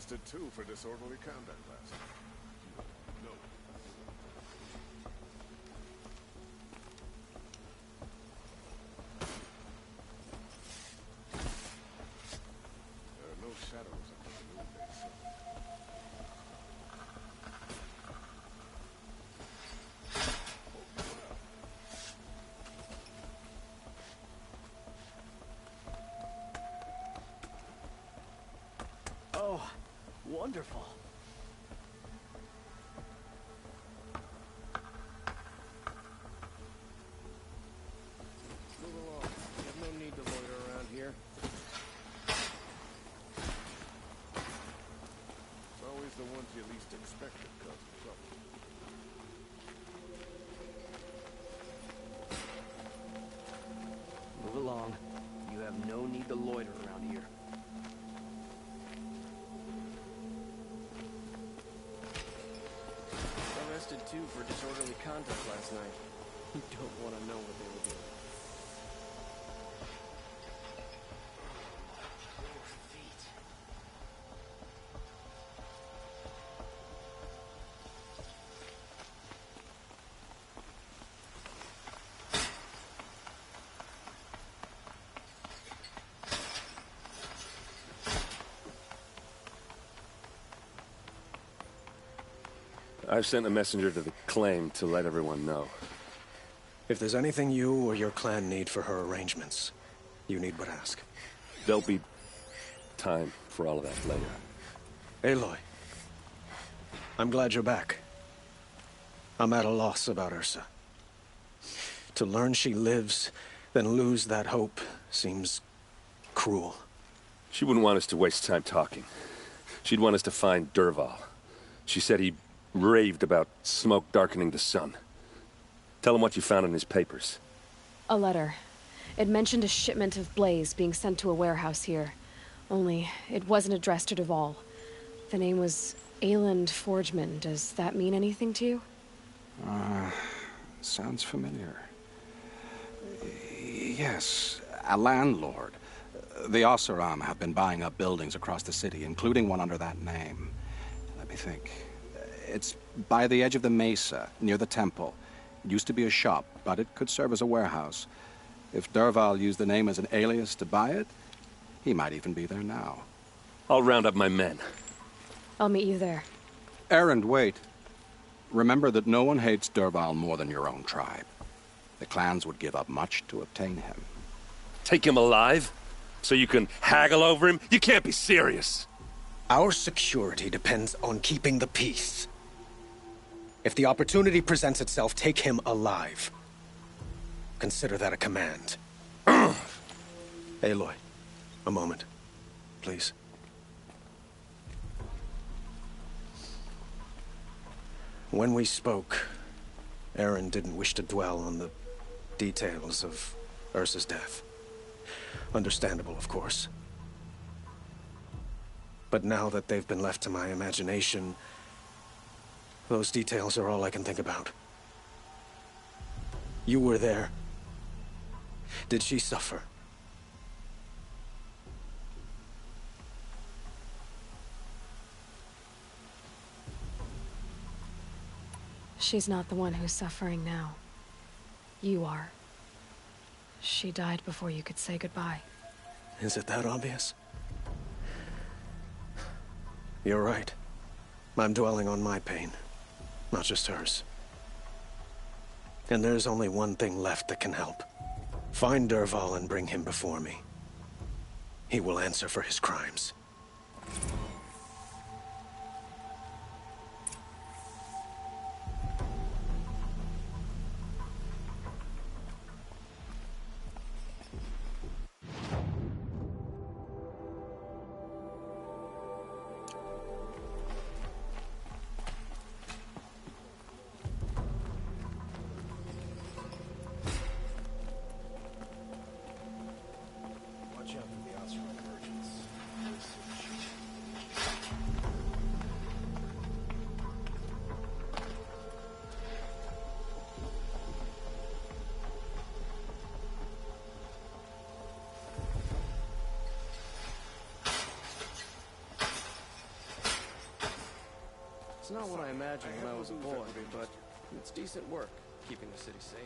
arrested too for disorderly conduct last night. No. There are no shadows under the noonday sun. Oh, wonderful. Move along. You have no need to loiter around here. It's always the ones you least expect that cause trouble. Move along. You have no need to loiter around here. Arrested too for disorderly conduct last night. You don't want to know what they were doing. I've sent a messenger to the claim to let everyone know. If there's anything you or your clan need for her arrangements, you need but ask. There'll be time for all of that later. Aloy, I'm glad you're back. I'm at a loss about Ursa. To learn she lives, then lose that hope seems cruel. She wouldn't want us to waste time talking. She'd want us to find Dervahl. She said he raved about smoke darkening the sun. Tell him what you found in his papers. A letter. It mentioned a shipment of blaze being sent to a warehouse here. Only, it wasn't addressed to Dervahl. The name was Ayland Forgeman. Does that mean anything to you? Sounds familiar. Yes, a landlord. The Oseram have been buying up buildings across the city, including one under that name. Let me think. It's by the edge of the mesa, near the temple. It used to be a shop, but it could serve as a warehouse. If Dervahl used the name as an alias to buy it, he might even be there now. I'll round up my men. I'll meet you there. Erend, wait. Remember that no one hates Dervahl more than your own tribe. The clans would give up much to obtain him. Take him alive? So you can haggle over him? You can't be serious. Our security depends on keeping the peace. If the opportunity presents itself, take him alive. Consider that a command. Aloy, a moment, please. When we spoke, Erend didn't wish to dwell on the details of Ursa's death. Understandable, of course. But now that they've been left to my imagination, those details are all I can think about. You were there. Did she suffer? She's not the one who's suffering now. You are. She died before you could say goodbye. Is it that obvious? You're right. I'm dwelling on my pain, not just hers. And there's only one thing left that can help. Find Dervahl and bring him before me. He will answer for his crimes. It's not what I imagined when I was a boy, but it's decent work, keeping the city safe.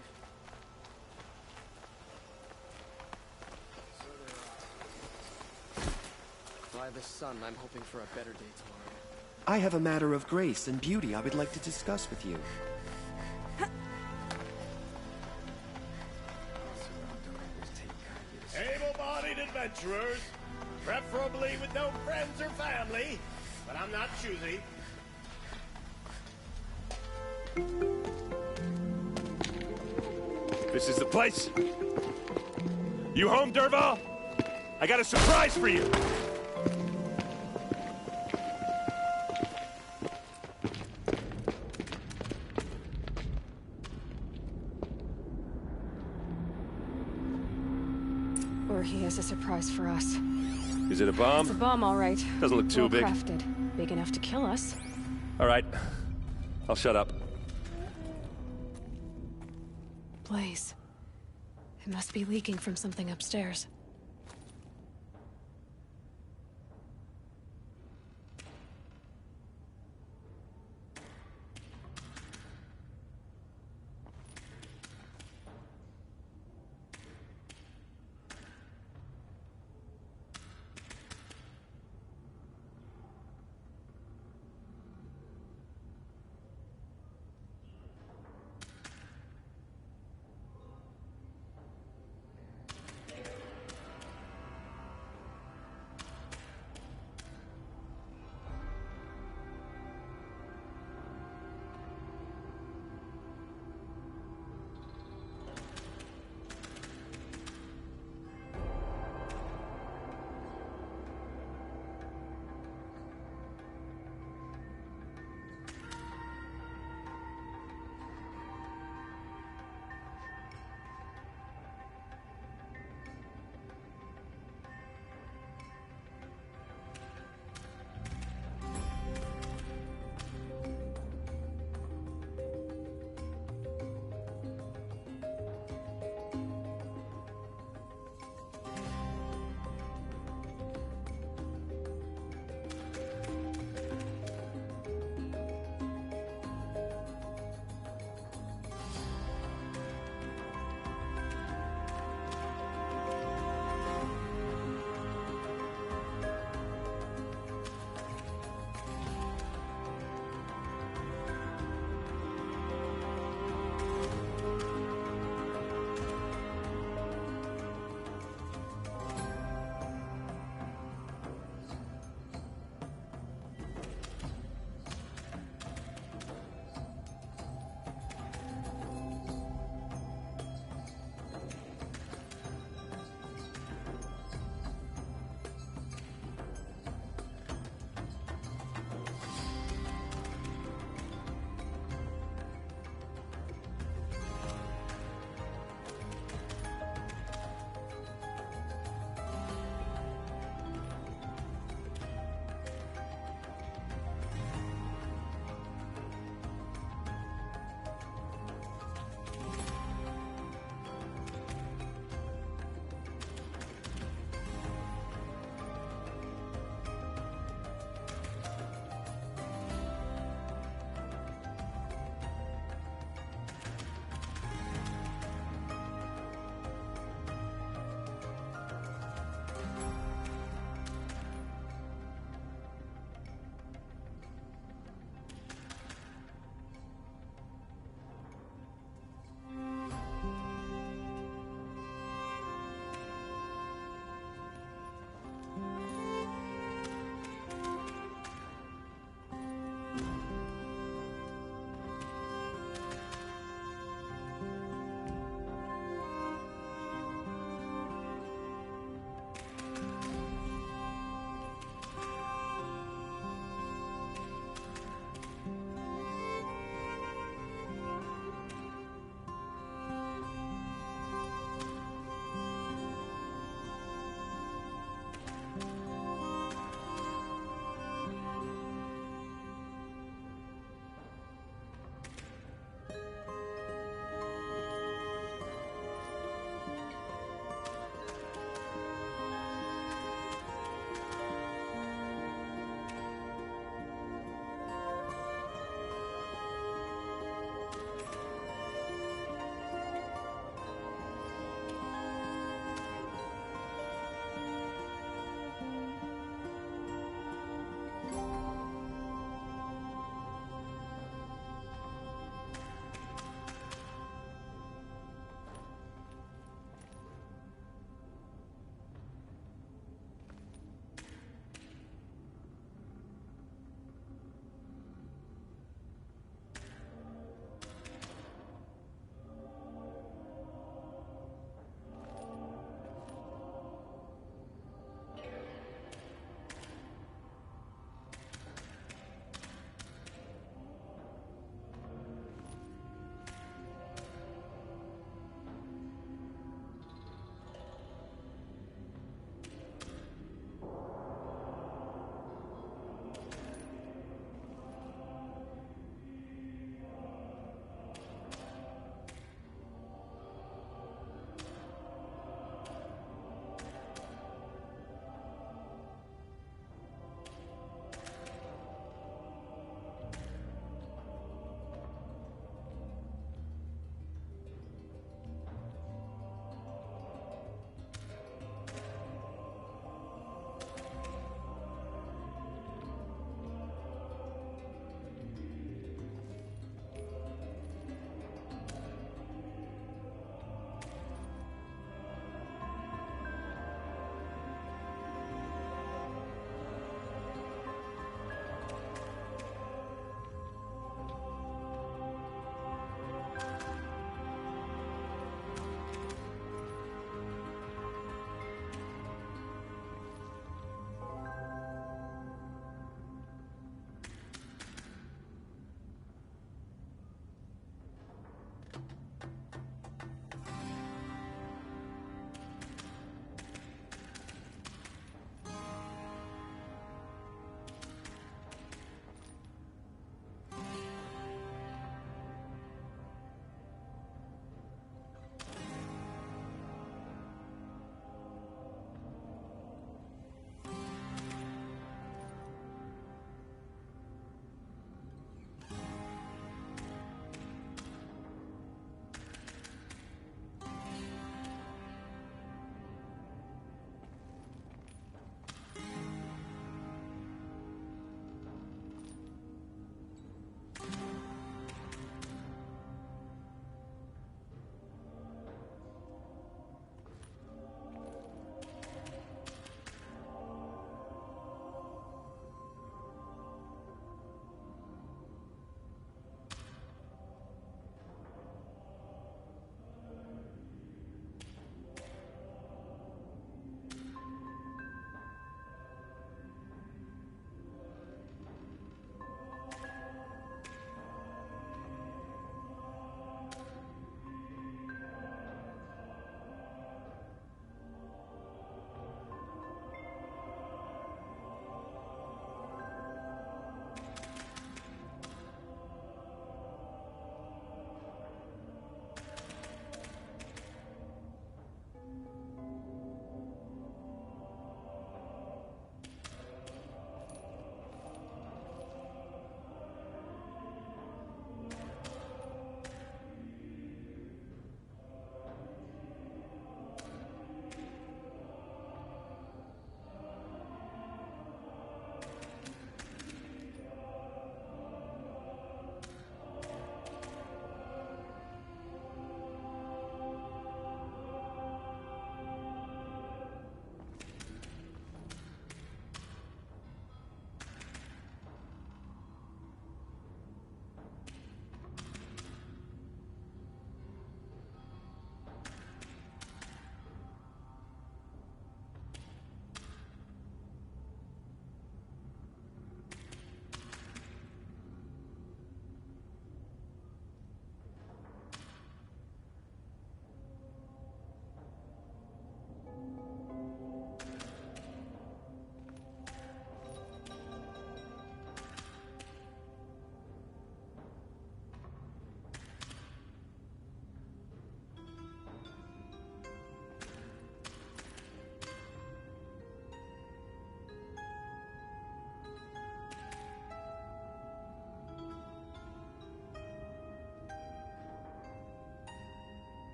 By the sun, I'm hoping for a better day tomorrow. I have a matter of grace and beauty I would like to discuss with you. Able-bodied adventurers, preferably with no friends or family, but I'm not choosy. This is the place. You home, Dervahl? I got a surprise for you. Or he has a surprise for us. Is it a It's a bomb? bomb, all right. Doesn't look too Well big. crafted. Big enough to kill us. All right. I'll shut up. Blaze. It must be leaking from something upstairs.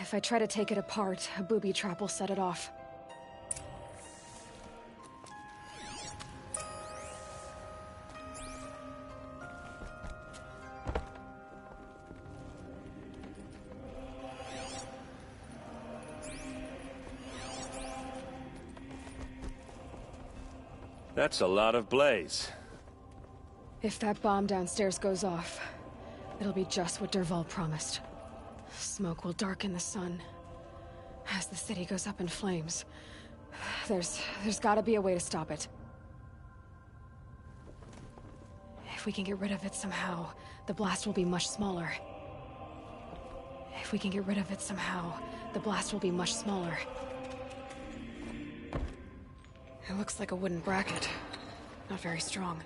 If I try to take it apart, a booby trap will set it off. That's a lot of blaze. If that bomb downstairs goes off, it'll be just what Dervahl promised. Smoke will darken the sun. As the city goes up in flames, there's gotta be a way to stop it. If we can get rid of it somehow, the blast will be much smaller. If we can get rid of it somehow, the blast will be much smaller. It looks like a wooden bracket. Not very strong.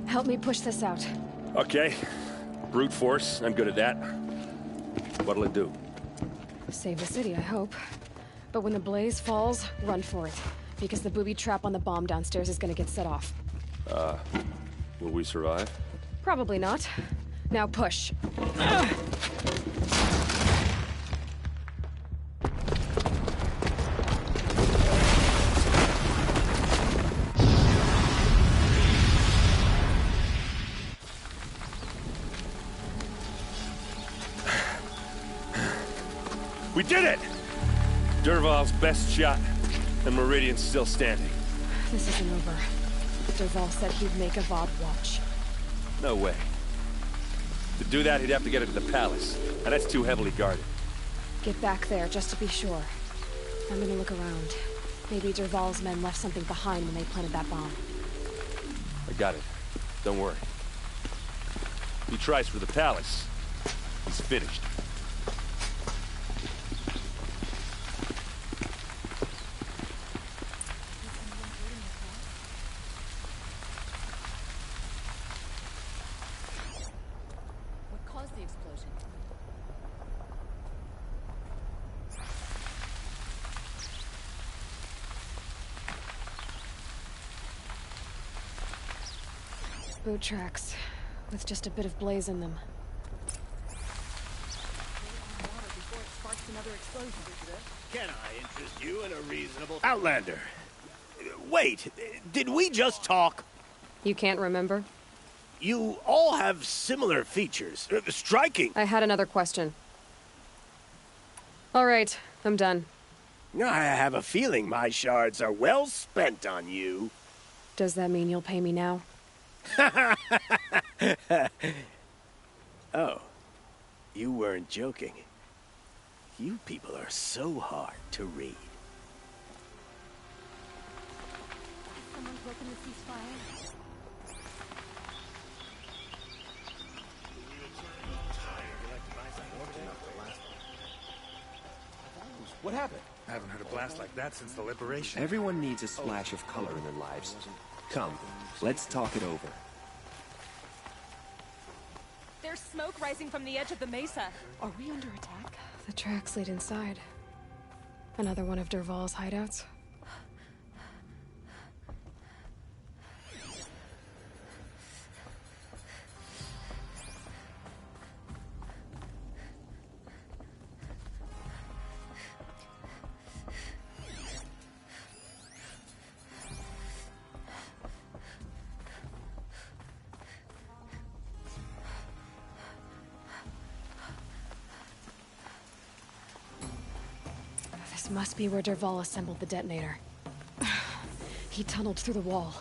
Help me push this out. Okay. Brute force, I'm good at that. What'll it do? Save the city, I hope. But when the blaze falls, run for it. Because the booby trap on the bomb downstairs is gonna get set off. Will we survive? Probably not. Now push. We did it! Dervahl's best shot, and Meridian's still standing. This isn't over. Dervahl said he'd make Avad watch. No way. To do that, he'd have to get it to the palace, and that's too heavily guarded. Get back there, just to be sure. I'm gonna look around. Maybe Dervahl's men left something behind when they planted that bomb. I got it. Don't worry. If he tries for the palace, he's finished. What caused the explosion? Boot tracks, with just a bit of blaze in them. Can I interest you in a reasonable... Outlander. Wait, did we just talk? You can't remember? You all have similar features. Striking. I had another question. All right, I'm done. I have a feeling my shards are well spent on you. Does that mean you'll pay me now? Oh, you weren't joking. You people are so hard to read. Someone broken the ceasefire? What happened? I haven't heard a blast like that since the liberation. Everyone needs a splash of color in their lives. Come, let's talk it over. There's smoke rising from the edge of the mesa. Are we under attack? The tracks lead inside. Another one of Dervahl's hideouts. This must be where Dervahl assembled the detonator. He tunneled through the wall.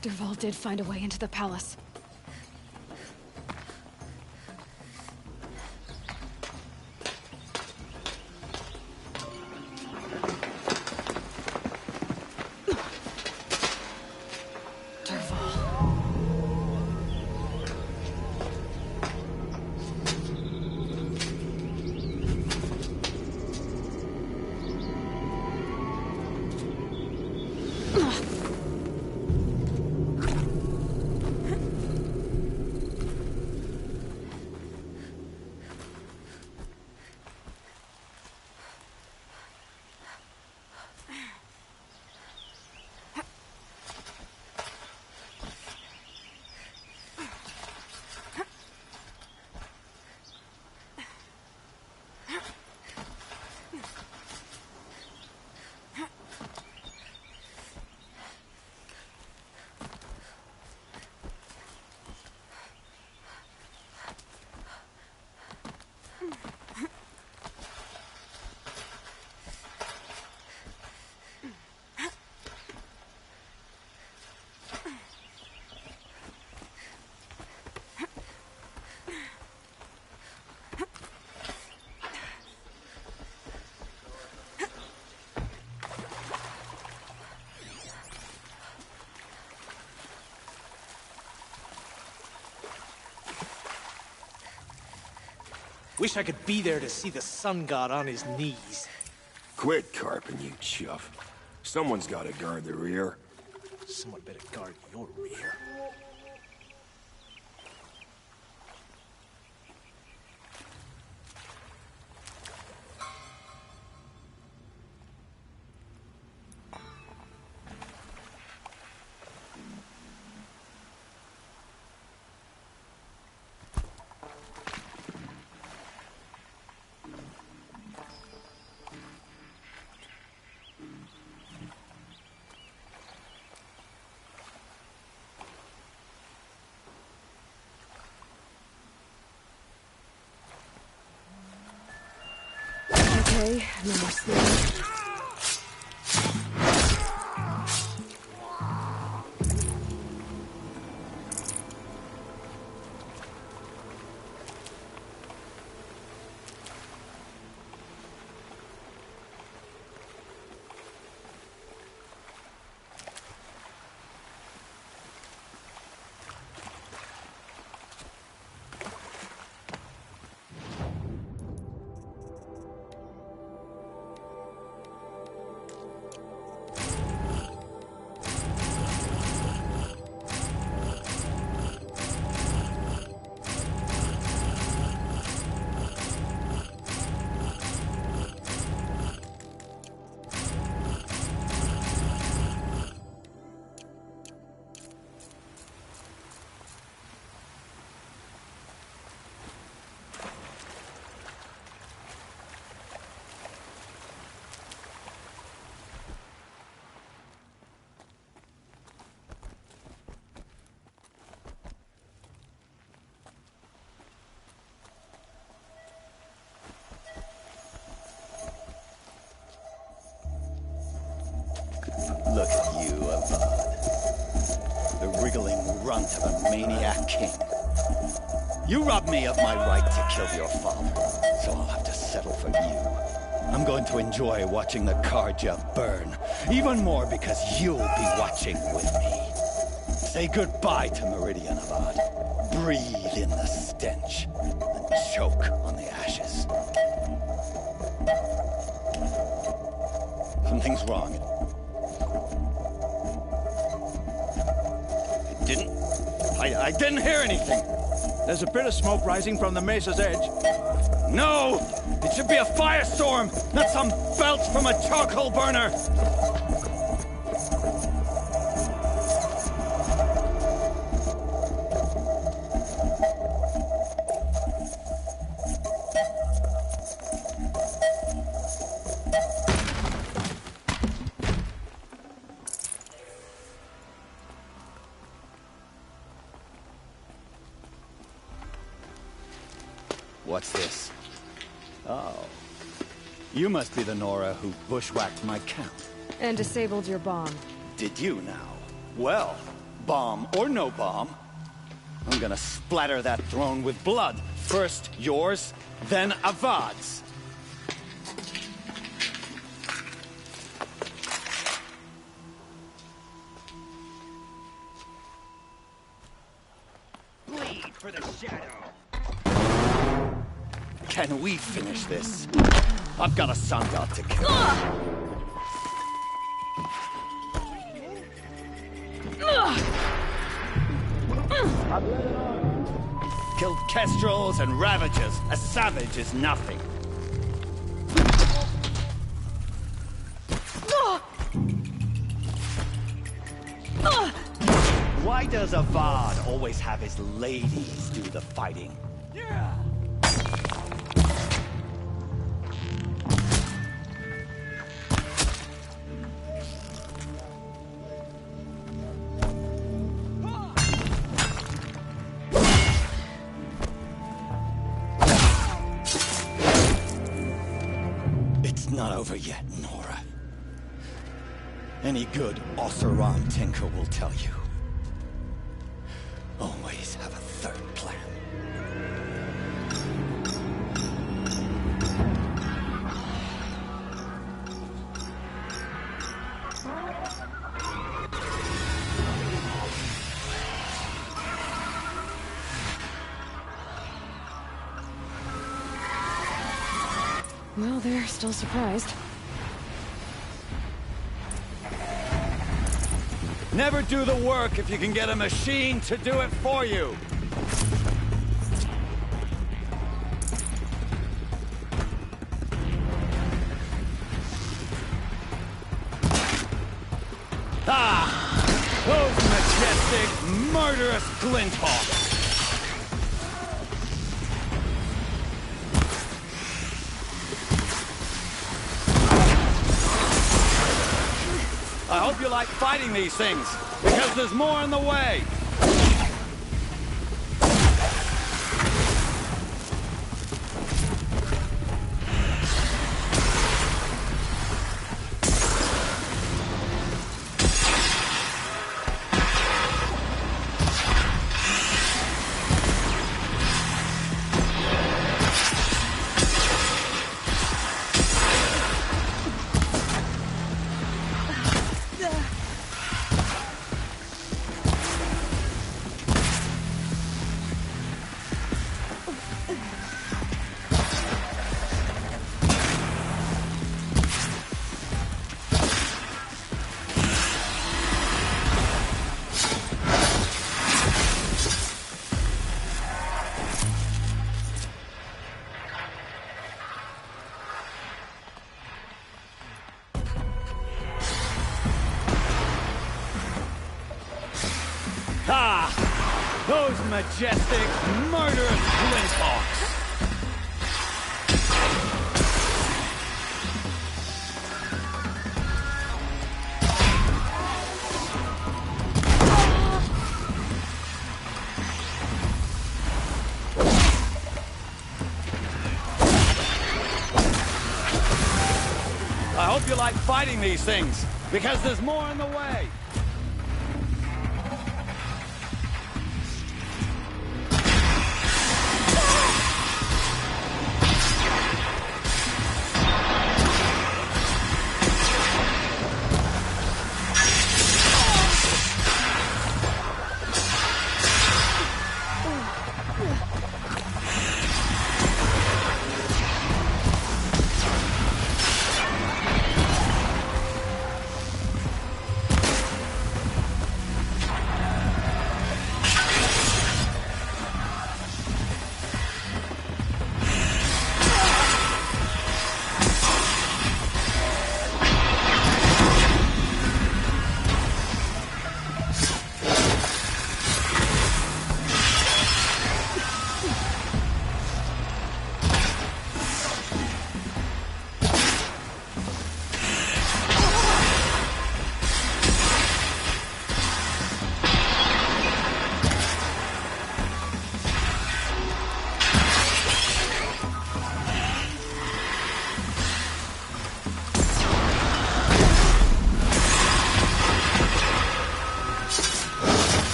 Dervahl did find a way into the palace. Wish I could be there to see the sun god on his knees. Quit carping, you chuff. Someone's gotta guard the rear. Someone better guard your rear. Okay, no more sleep. Look at you, Avad. The wriggling runt of a maniac king. You robbed me of my right to kill your father, so I'll have to settle for you. I'm going to enjoy watching the Carja burn, even more because you'll be watching with me. Say goodbye to Meridian, Avad. Breathe in the stench, and choke on the ashes. Something's wrong. I didn't hear anything. There's a bit of smoke rising from the mesa's edge. No! It should be a firestorm, not some belch from a charcoal burner! What's this? Oh. You must be the Nora who bushwhacked my camp. And disabled your bomb. Did you now? Well, bomb or no bomb, I'm gonna splatter that throne with blood. First yours, then Avad's. Bleed for the shadow. Can we finish this? I've got a sun god to kill. Killed kestrels and ravagers. A savage is nothing. Why does Avad always have his ladies do the fighting? Yeah. Not over yet, Nora. Any good Oseram tinker will tell you. Always have a third plan. Well, they're still surprised. Never do the work if you can get a machine to do it for you. Those majestic, murderous Glinthawks! I hope you like fighting these things, because there's more in the way! Those majestic, murderous Glinthawks! I hope you like fighting these things, because there's more in the way!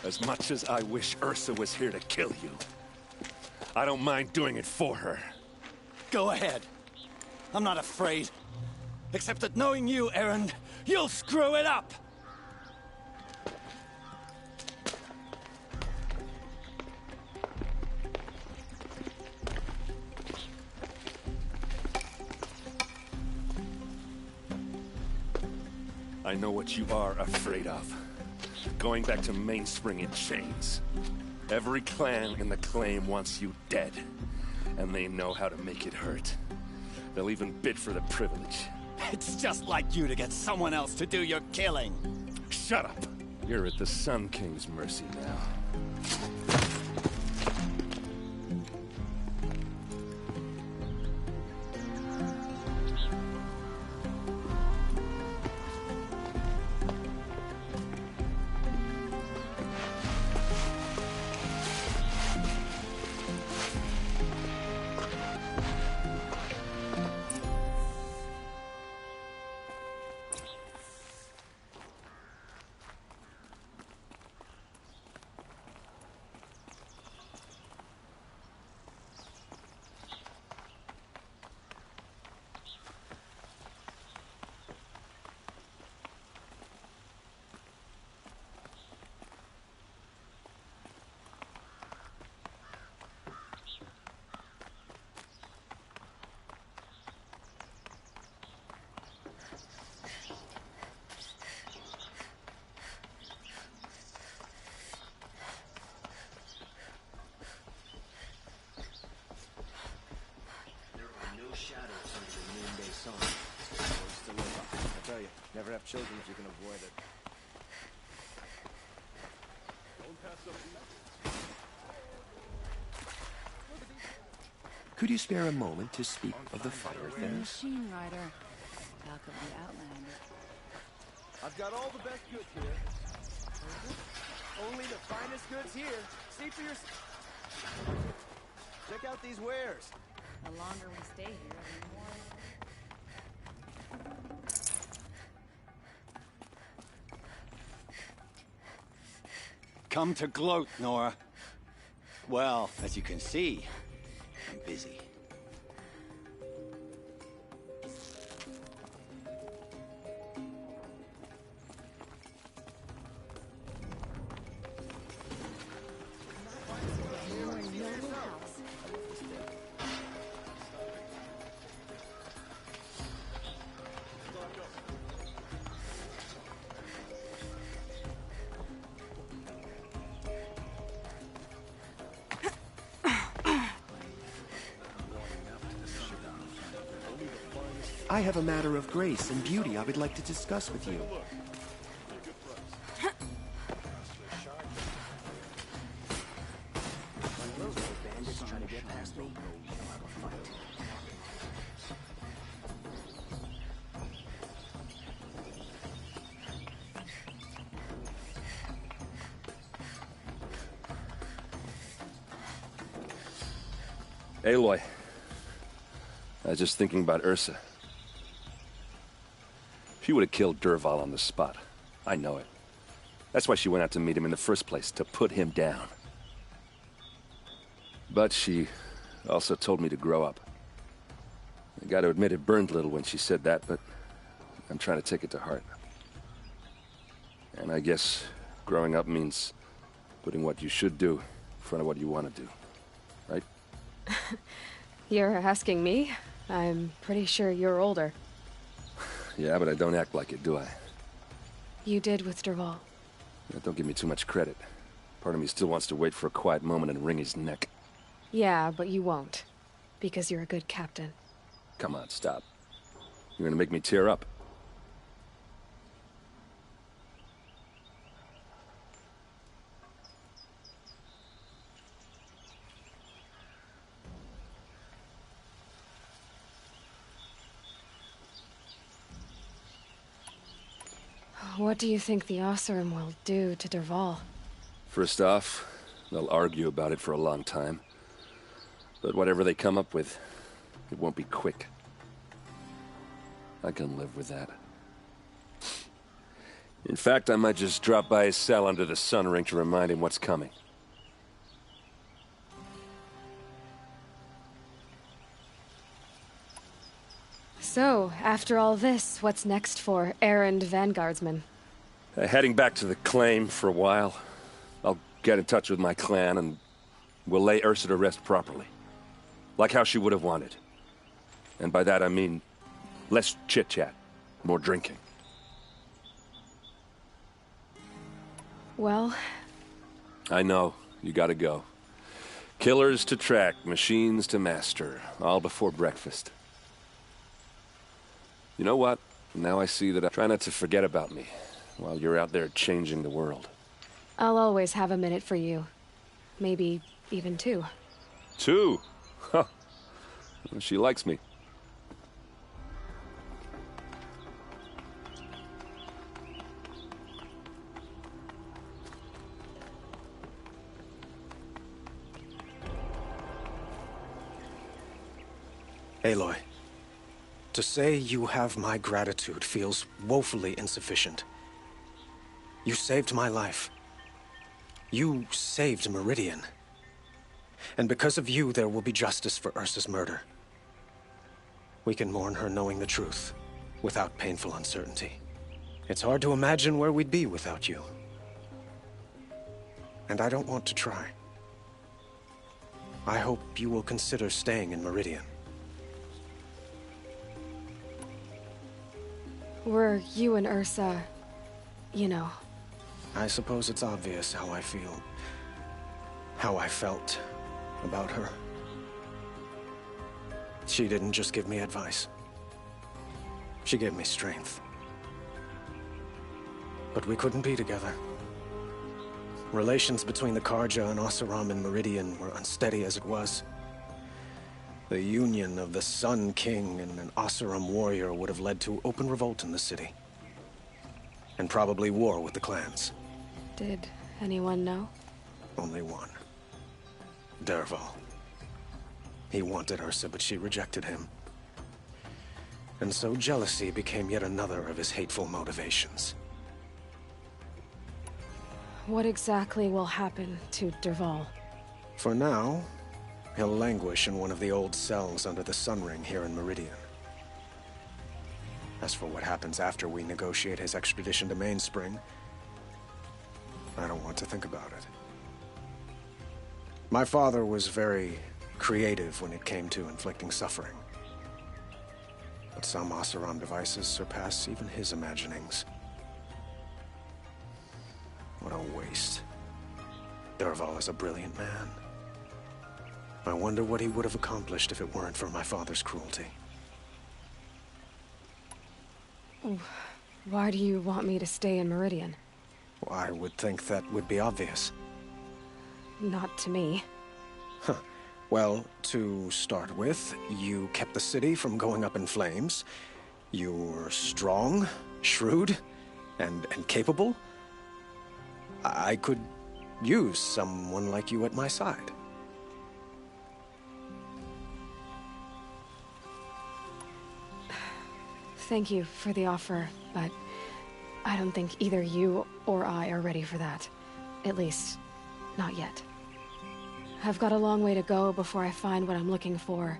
As much as I wish Ursa was here to kill you, I don't mind doing it for her. Go ahead. I'm not afraid. Except that knowing you, Erend, you'll screw it up! I know what you are afraid of. Going back to Mainspring in chains. Every clan in the claim wants you dead. And they know how to make it hurt. They'll even bid for the privilege. It's just like you to get someone else to do your killing. Shut up! You're at the Sun King's mercy now. Never have children if you can avoid it. Could you spare a moment to speak of the fire The things? Machine Rider. Talk of the Outlander. I've got all the best goods here. Only the finest goods here. See for yourself. Check out these wares. The longer we stay here, the more... Come to gloat, Nora. Well, as you can see, I'm busy. I have a matter of grace and beauty I would like to discuss with you. Aloy, I was just thinking about Ursa. She would have killed Dervahl on the spot. I know it. That's why she went out to meet him in the first place, to put him down. But she also told me to grow up. I gotta admit it burned a little when she said that, but I'm trying to take it to heart. And I guess growing up means putting what you should do in front of what you want to do. Right? You're asking me? I'm pretty sure you're older. Yeah, but I don't act like it, do I? You did with Dervahl. Don't give me too much credit. Part of me still wants to wait for a quiet moment and wring his neck. Yeah, but you won't. Because you're a good captain. Come on, stop. You're gonna make me tear up. What do you think the Oseram will do to Dervahl? First off, they'll argue about it for a long time. But whatever they come up with, it won't be quick. I can live with that. In fact, I might just drop by his cell under the sun ring to remind him what's coming. So, after all this, what's next for errand vanguardsman? Heading back to the claim for a while. I'll get in touch with my clan and we'll lay Ursa to rest properly. Like how she would have wanted. And by that I mean less chit-chat, more drinking. Well... I know, you gotta go. Killers to track, machines to master, all before breakfast. You know what? Now I see that I try not to forget about me while you're out there changing the world. I'll always have a minute for you. Maybe even two. Two? Huh. She likes me. Aloy, to say you have my gratitude feels woefully insufficient. You saved my life. You saved Meridian. And because of you, there will be justice for Ursa's murder. We can mourn her knowing the truth, without painful uncertainty. It's hard to imagine where we'd be without you. And I don't want to try. I hope you will consider staying in Meridian. Were you and Ursa... you know... I suppose it's obvious how I feel. How I felt about her. She didn't just give me advice. She gave me strength. But we couldn't be together. Relations between the Carja and Oseram and Meridian were unsteady as it was. The union of the Sun King and an Oseram warrior would have led to open revolt in the city. And probably war with the clans. Did anyone know? Only one. Dervahl. He wanted Ursa, but she rejected him. And so jealousy became yet another of his hateful motivations. What exactly will happen to Dervahl? For now, he'll languish in one of the old cells under the Sun Ring here in Meridian. As for what happens after we negotiate his extradition to Mainspring, I don't want to think about it. My father was very creative when it came to inflicting suffering. But some Oseram devices surpass even his imaginings. What a waste. Dervahl is a brilliant man. I wonder what he would have accomplished if it weren't for my father's cruelty. Why do you want me to stay in Meridian? Well, I would think that would be obvious. Not to me. Huh. Well, to start with, you kept the city from going up in flames. You were strong, shrewd, and capable. I could use someone like you at my side. Thank you for the offer, but I don't think either you or I are ready for that. At least, not yet. I've got a long way to go before I find what I'm looking for,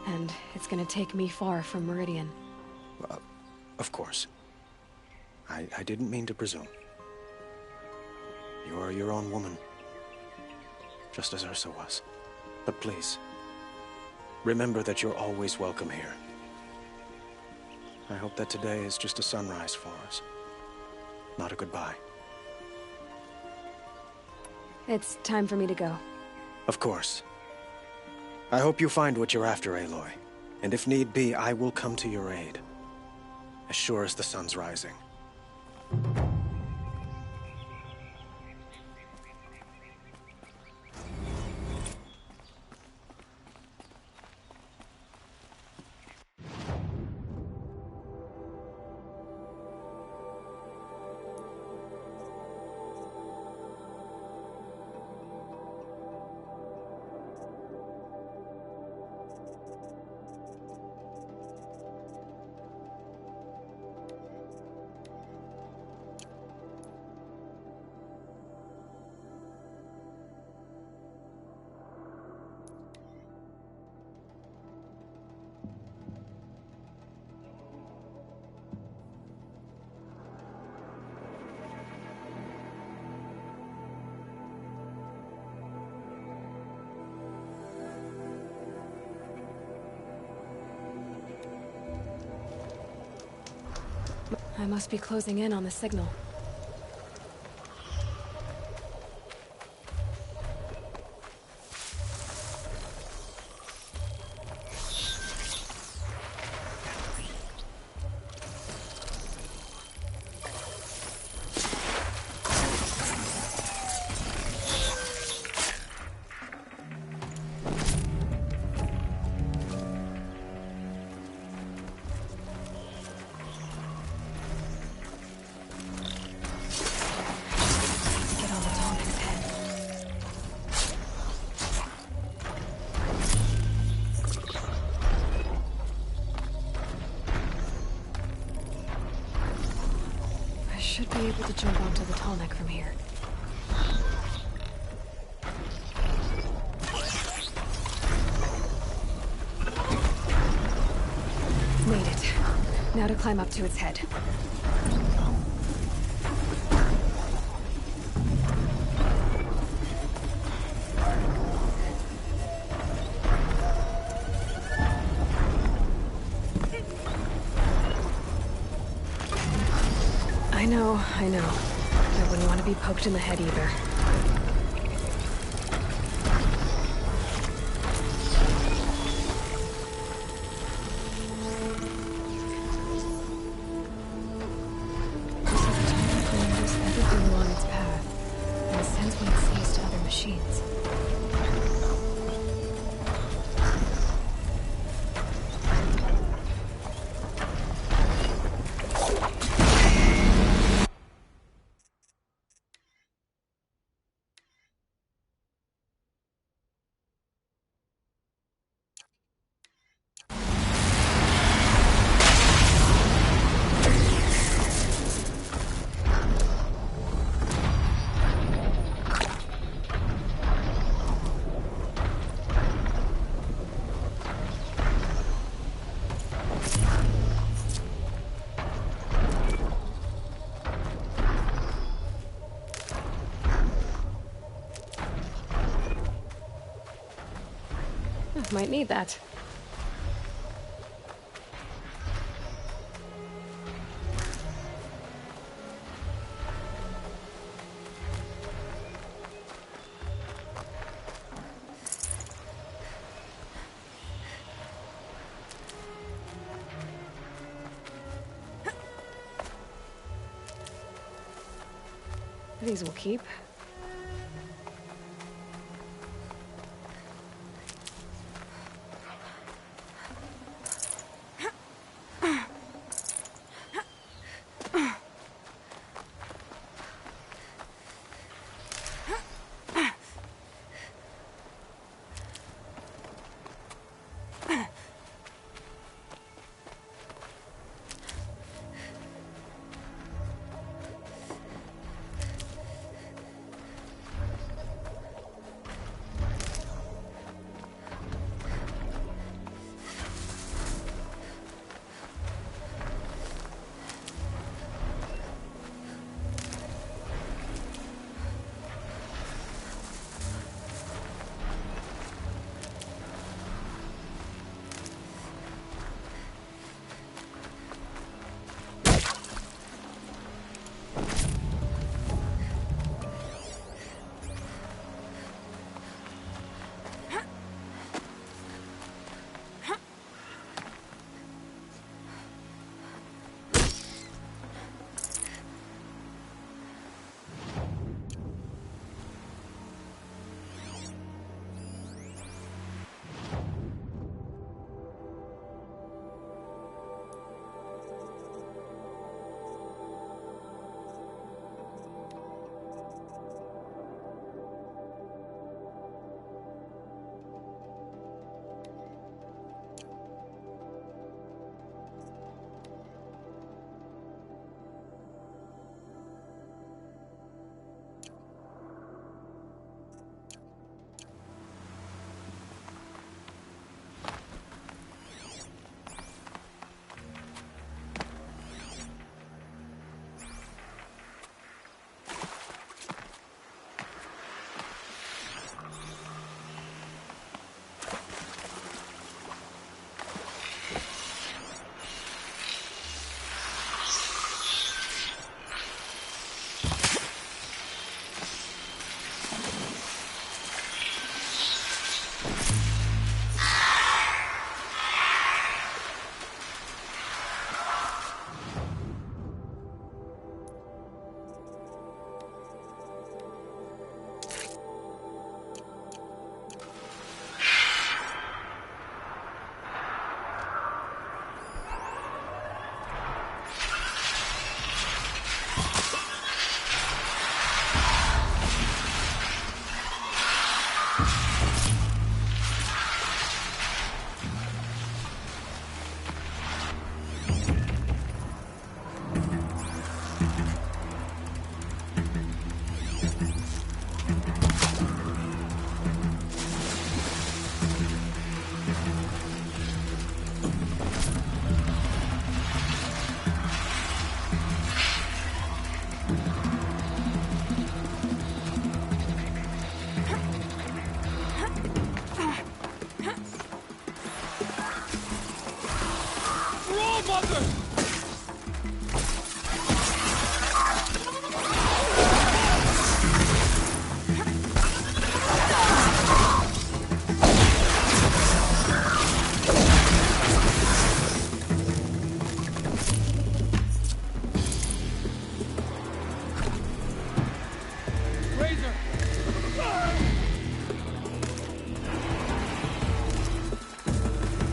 and it's gonna take me far from Meridian. Of course. I didn't mean to presume. You're your own woman, just as Ursa was. But please, remember that you're always welcome here. I hope that today is just a sunrise for us, not a goodbye. It's time for me to go. Of course. I hope you find what you're after, Aloy. And if need be, I will come to your aid. As sure as the sun's rising. I must be closing in on the signal. Should be able to jump onto the tall neck from here. Made it. Now to climb up to its head. I know. I wouldn't want to be poked in the head either. This is a tall that remembers everything along its path, and sends what it sees to other machines. Might need that. These will keep.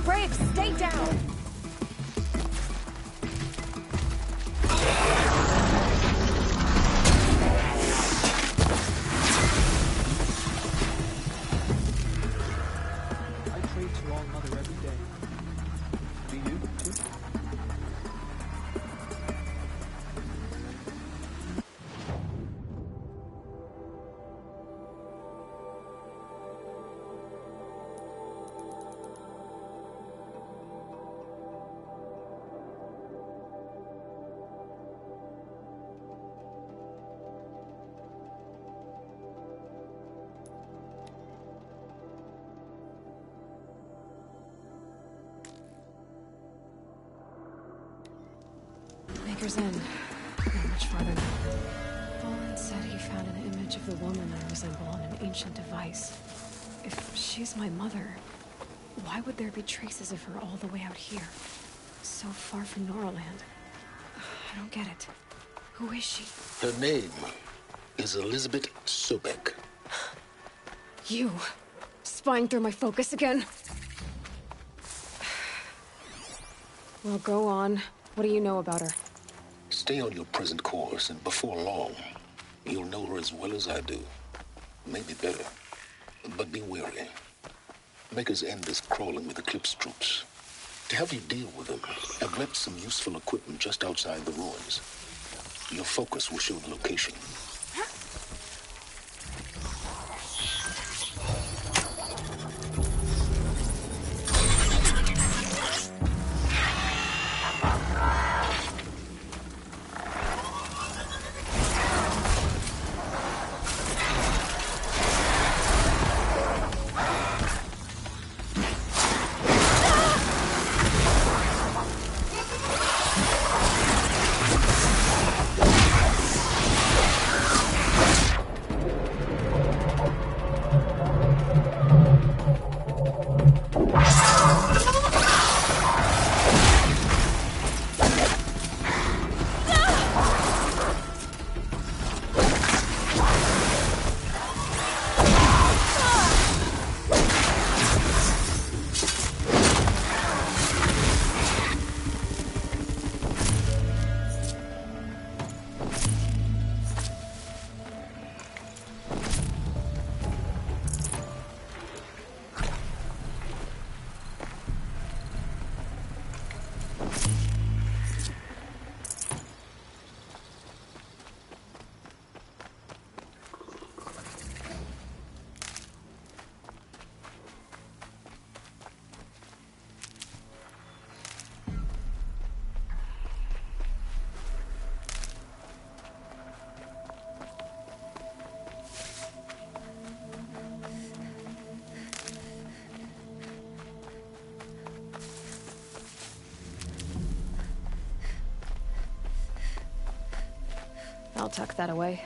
Graves, stay down! I pray to All Mother every day. Do you, too? Maker's End. Not much farther now. Roland said he found an image of the woman I resemble on an ancient device. If she's my mother, why would there be traces of her all the way out here? So far from Noraland. I don't get it. Who is she? Her name is Elizabeth Sobek. You. Spying through my focus again? Well, go on. What do you know about her? Stay on your present course, and before long, you'll know her as well as I do. Maybe better. But be wary. Maker's End is crawling with Eclipse troops. To help you deal with them, I've left some useful equipment just outside the ruins. Your focus will show the location. I'll tuck that away.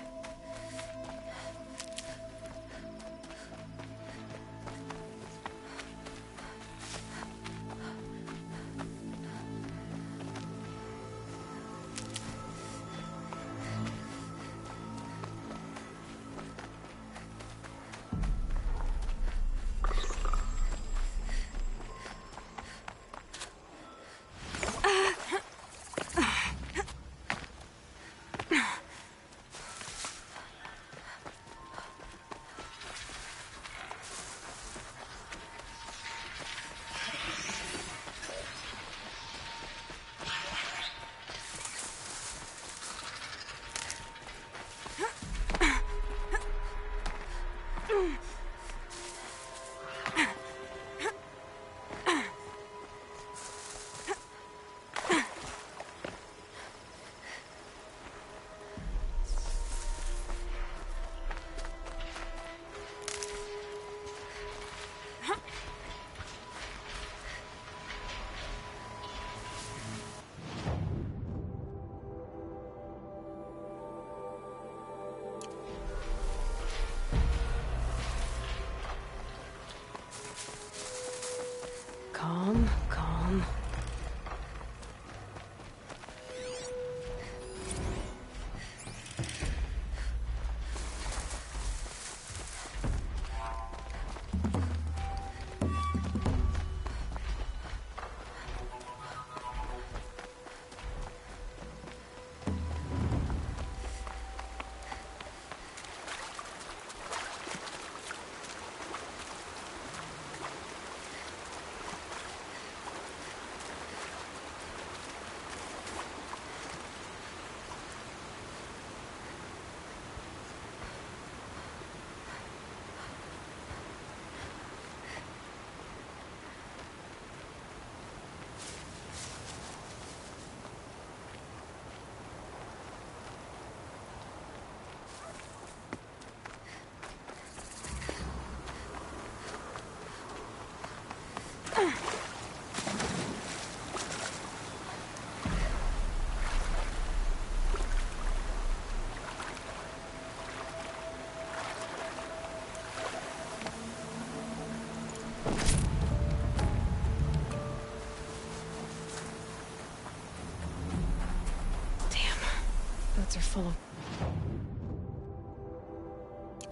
Boats are full of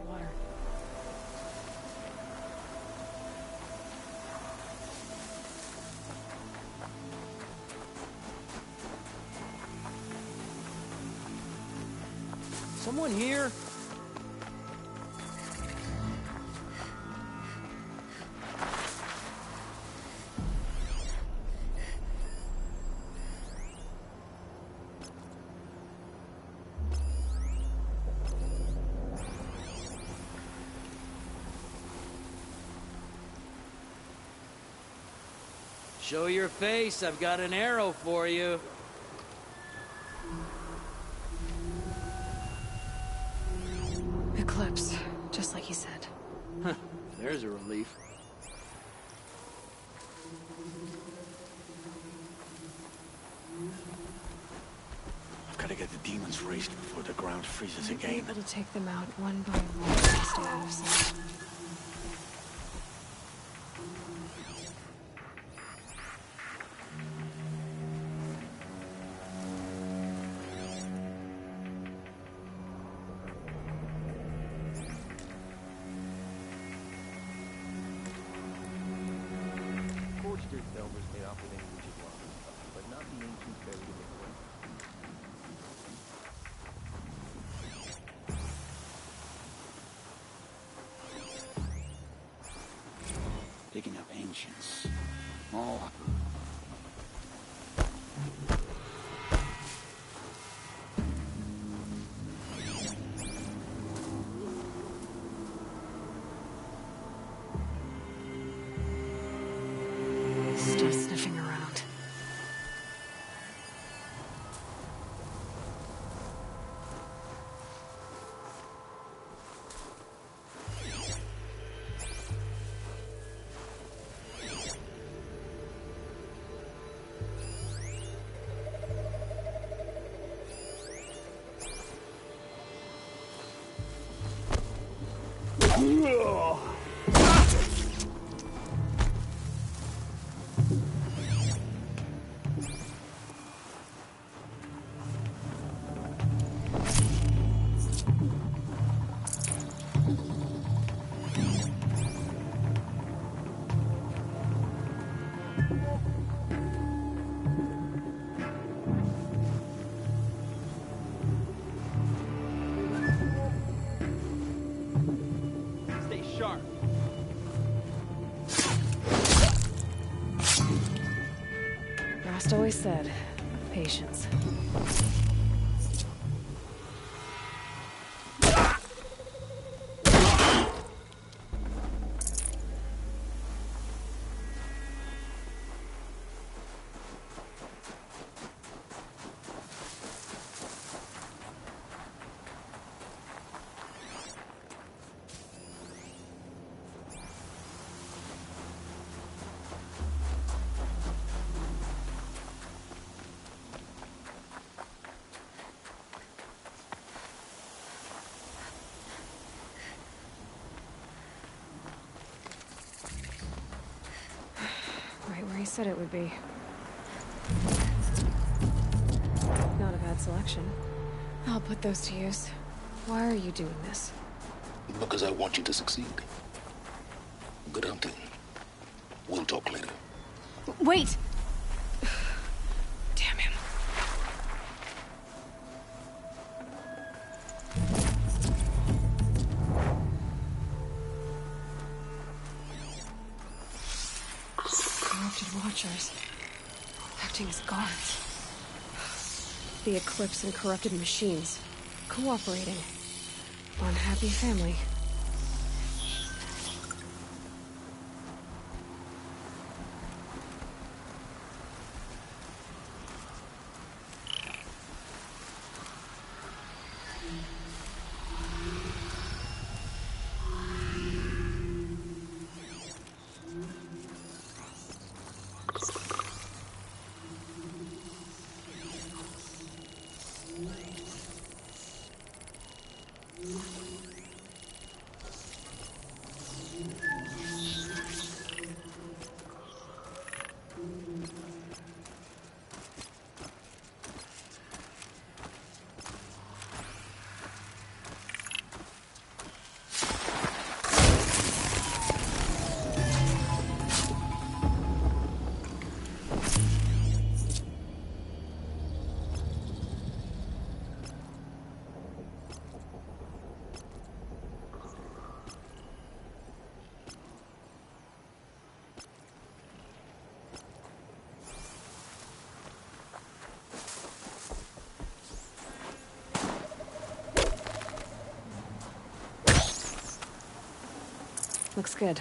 water. Someone here? Show your face, I've got an arrow for you. Eclipse, just like he said. There's a relief. I've got to get the demons raised before the ground freezes We'll be again. able to take them out one by one to stay out of sight. Forged delvers may offer the ancient lava, but not the ancients buried in the ground. Picking up ancients. Oh. Still sniffing around. Stay sharp. Rost always said, patience. Right where he said it would be. Not a bad selection. I'll put those to use. Why are you doing this? Because I want you to succeed. Good hunting. We'll talk later. Wait! Damn him. Corrupted Watchers. Acting as guards. The Eclipse and corrupted machines. Cooperating. One happy family. Looks good.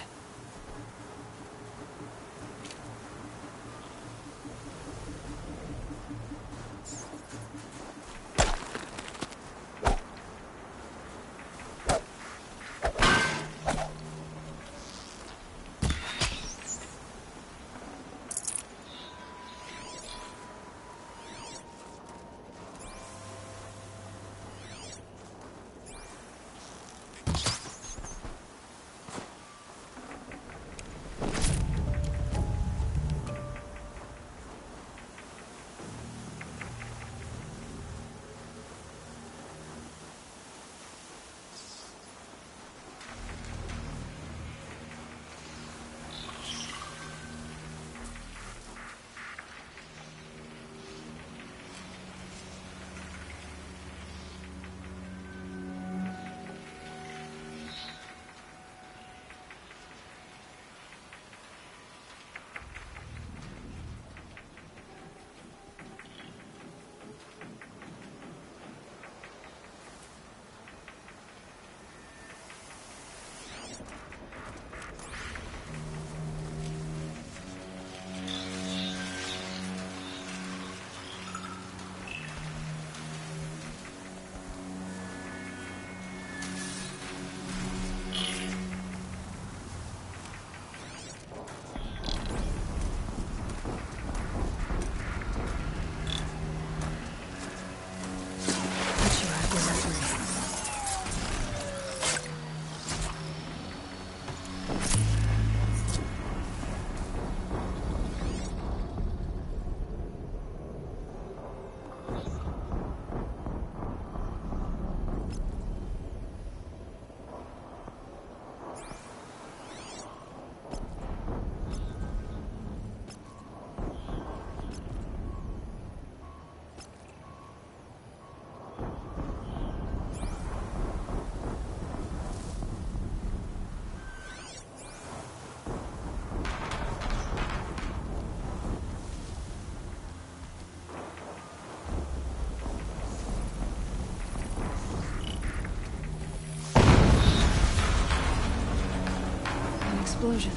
Explosion.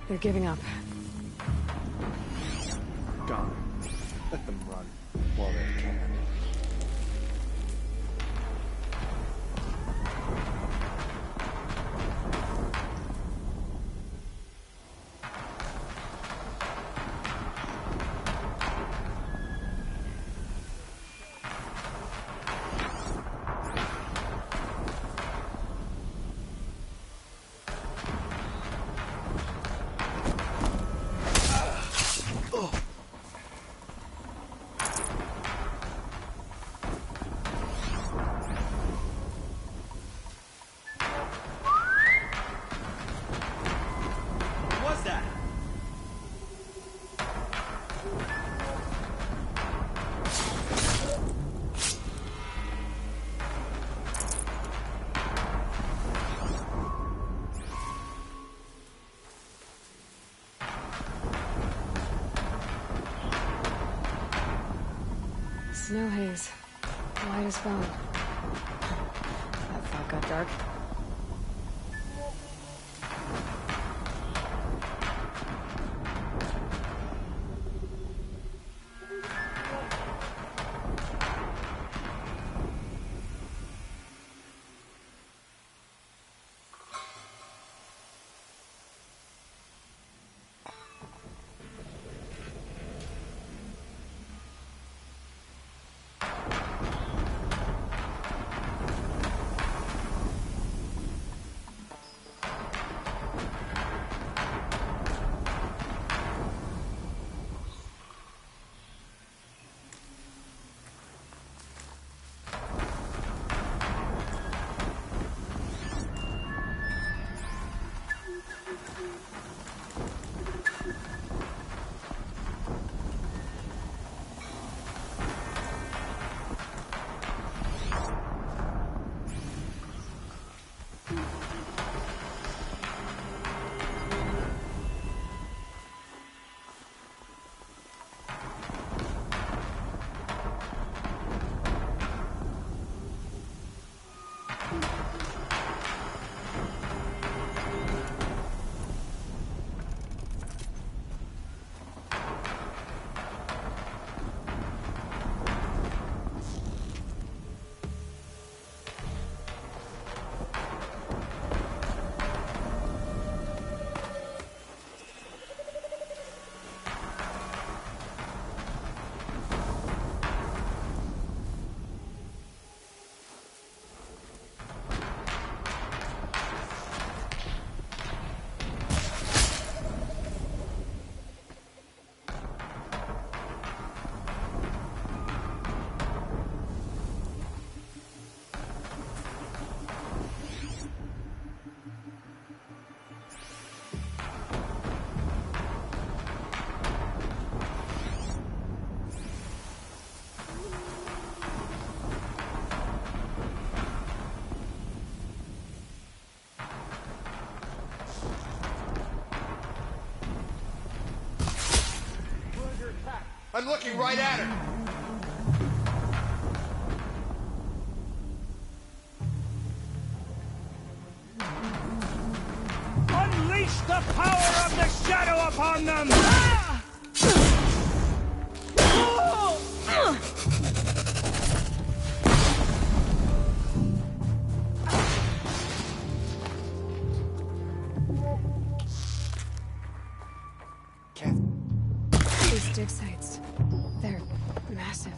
They're giving up. Gone. Let them run while they can. Snow haze. Light as bone. That fog got dark. I'm looking right at her! Unleash the power of the shadow upon them! These dig sites, they're massive.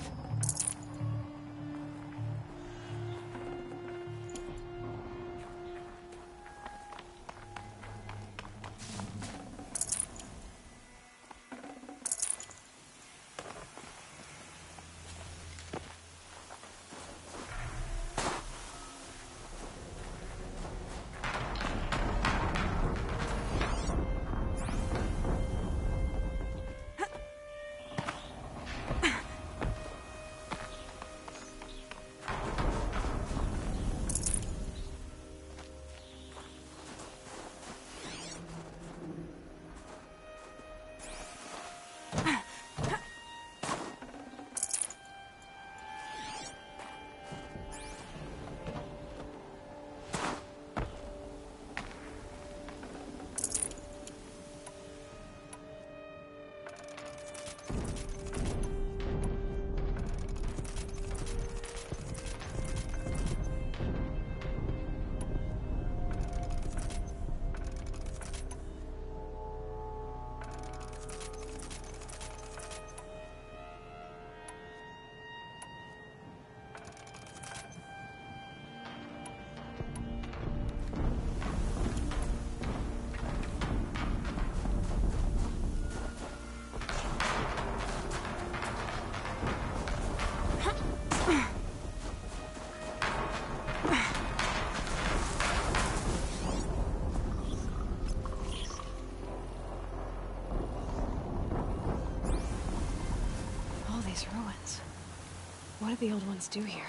These ruins. What did the old ones do here?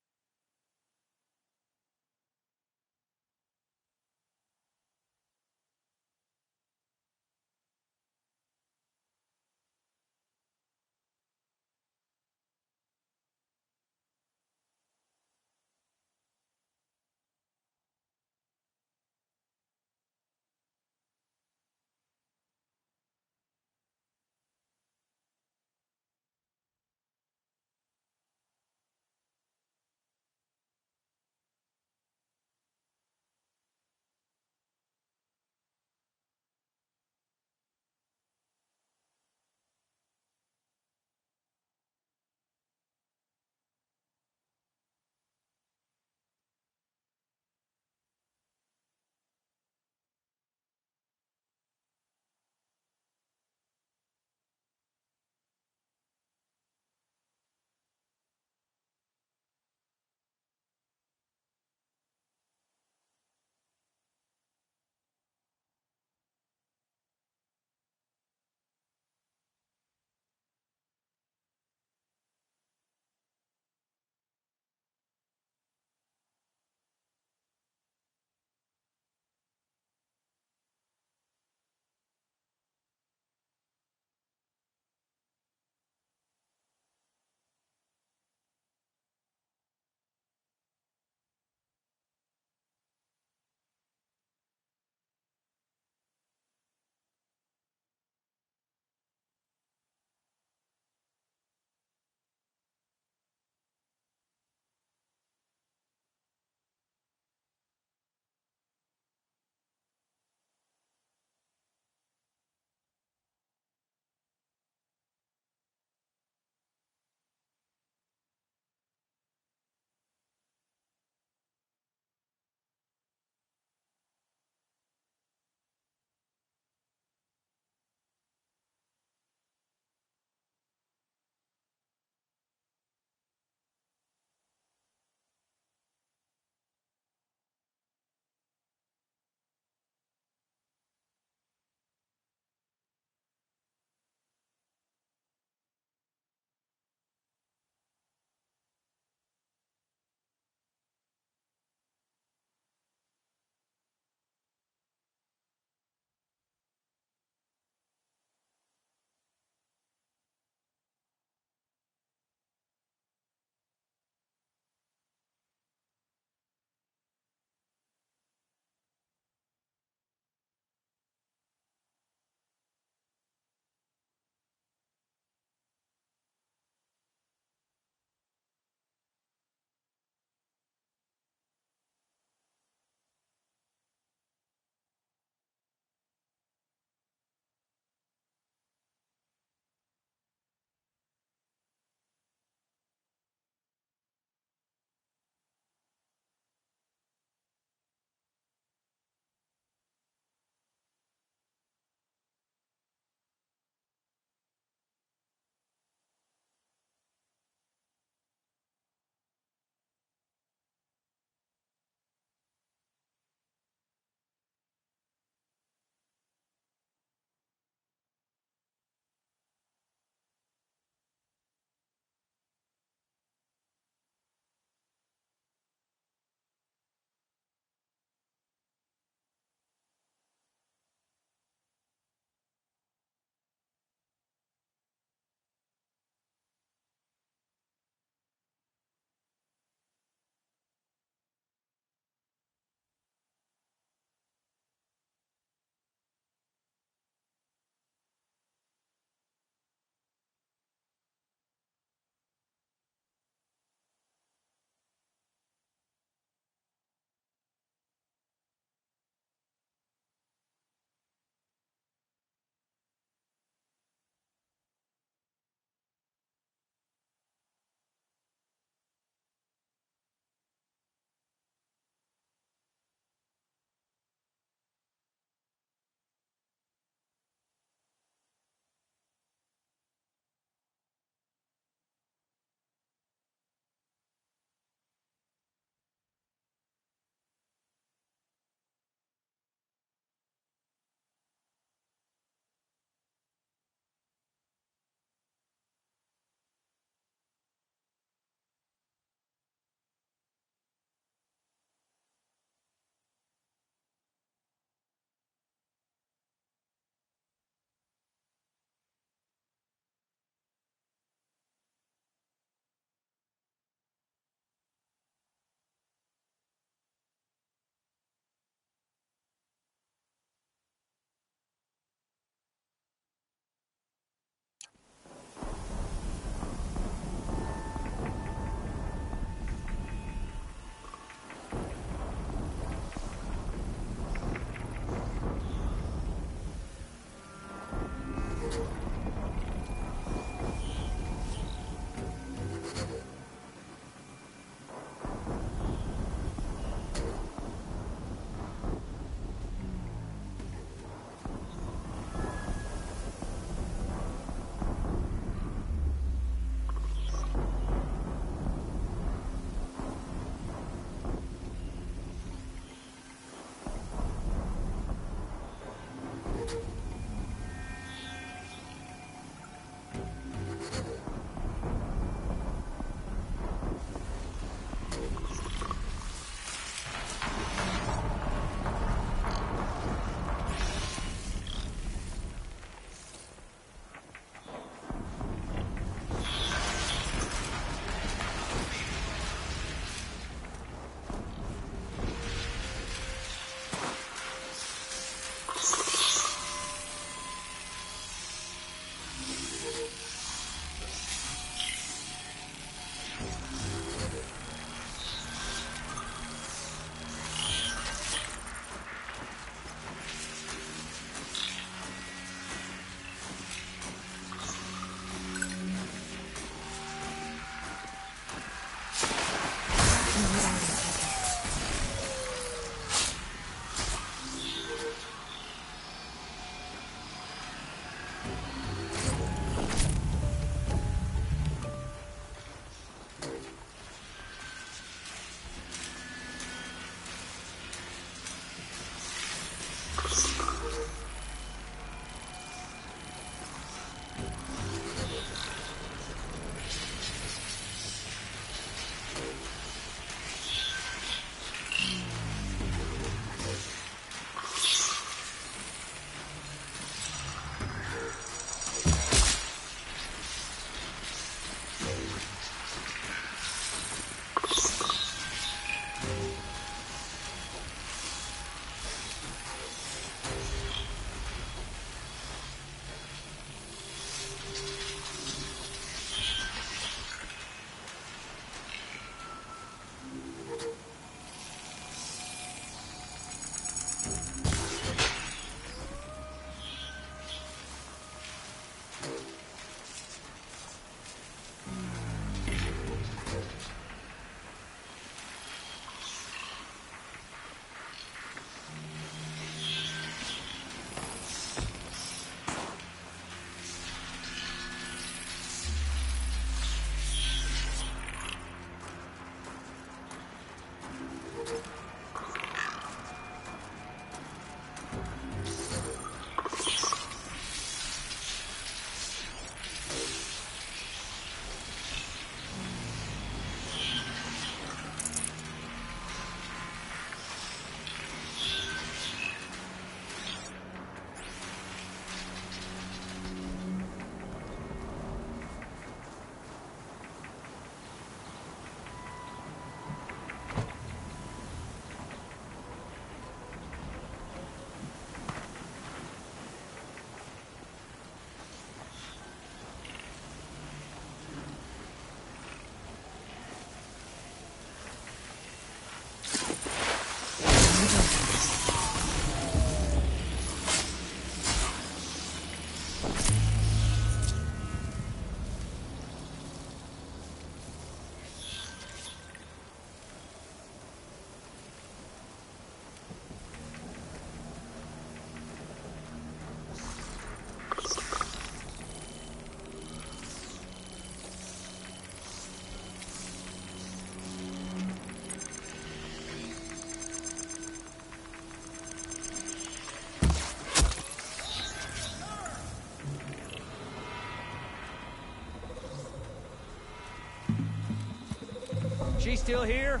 She still here?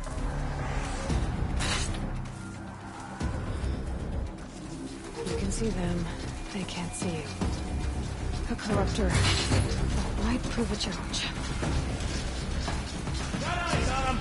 You can see them. They can't see you. A corruptor. That might prove a challenge. Got him!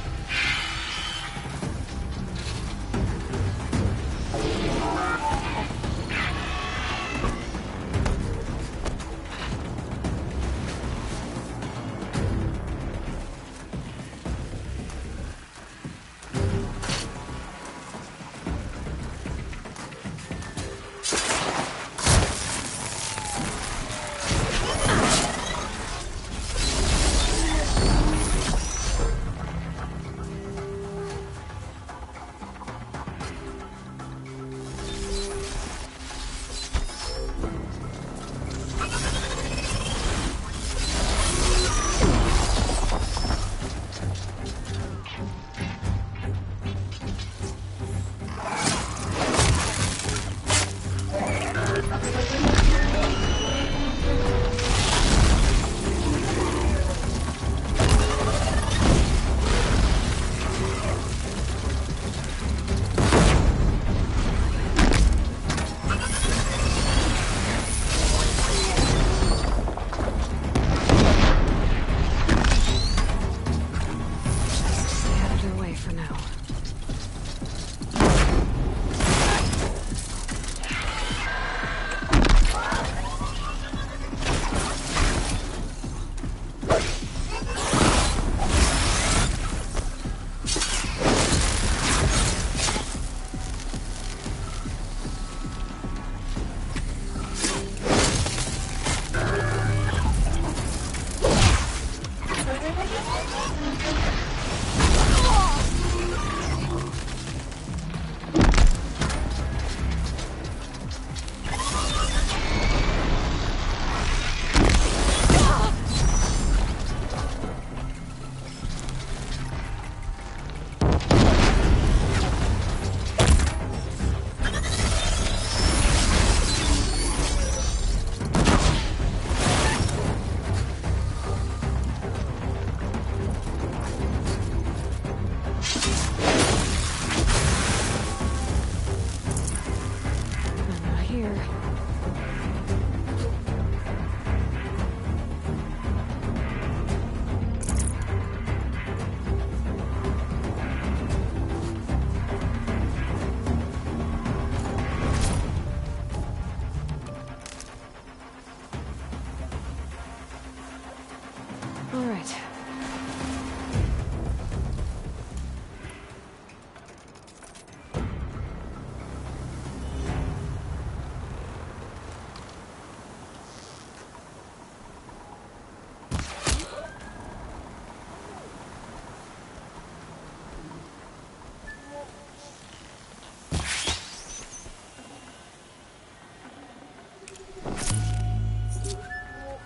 All right.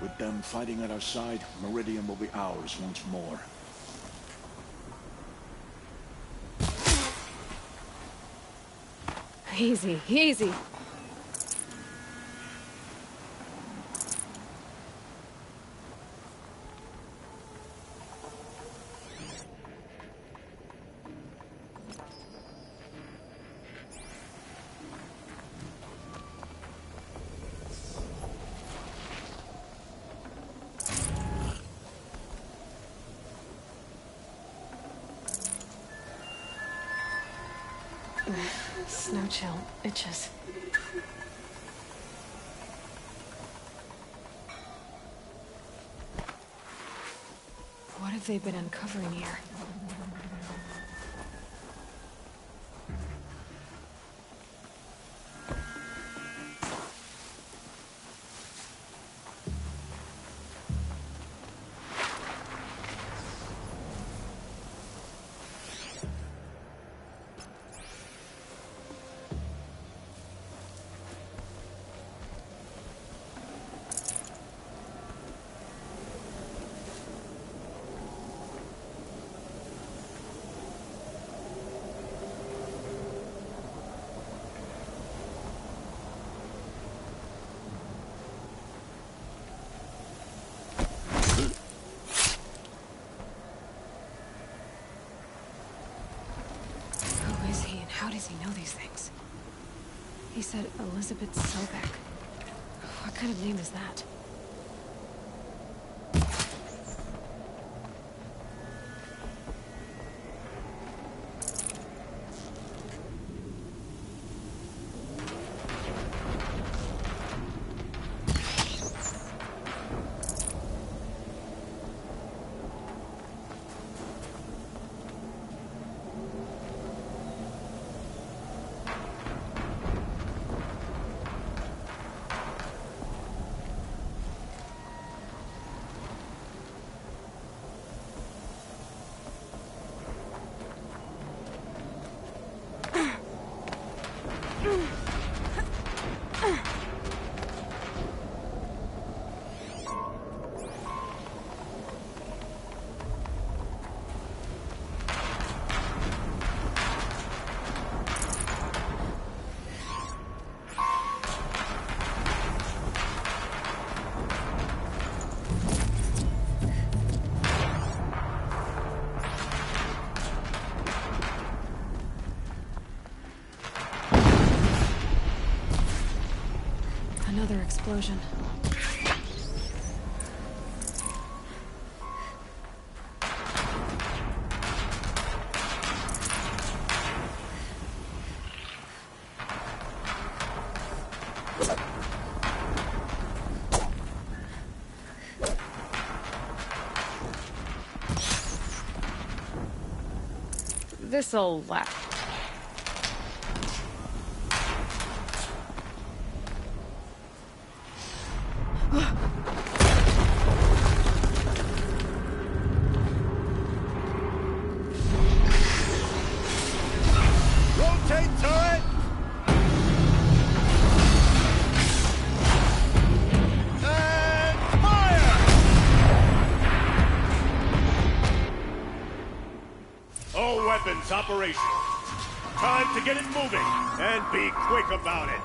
With them fighting at our side, Meridian will be ours once more. Easy, easy. Snow chill itches. What have they been uncovering here? said Elizabeth Sobek. What kind of name is that? Another explosion. This'll last. Operational. Time to get it moving, and be quick about it.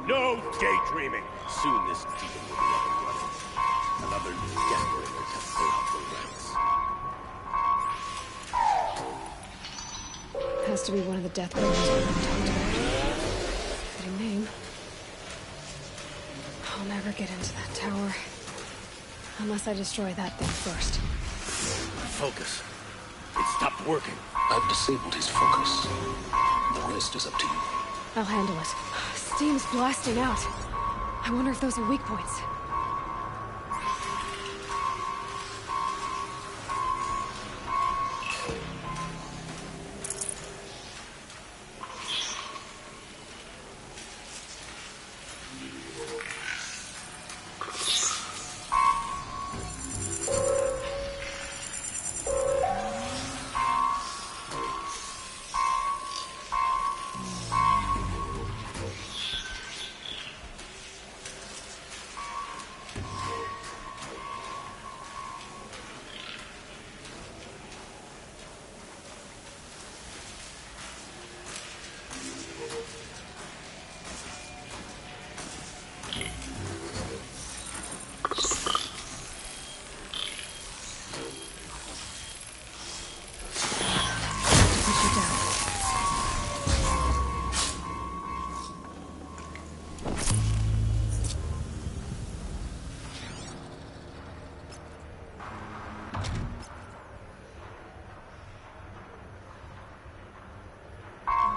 No daydreaming. Soon this demon will be up and running. Another decorator to fill up the ranks. Has to be one of the Death Ringers we talked about. Fitting name. I'll never get into that tower. Unless I destroy that thing first. Focus. It stopped working. I've disabled his focus. The rest is up to you. I'll handle it. Steam's blasting out. I wonder if those are weak points.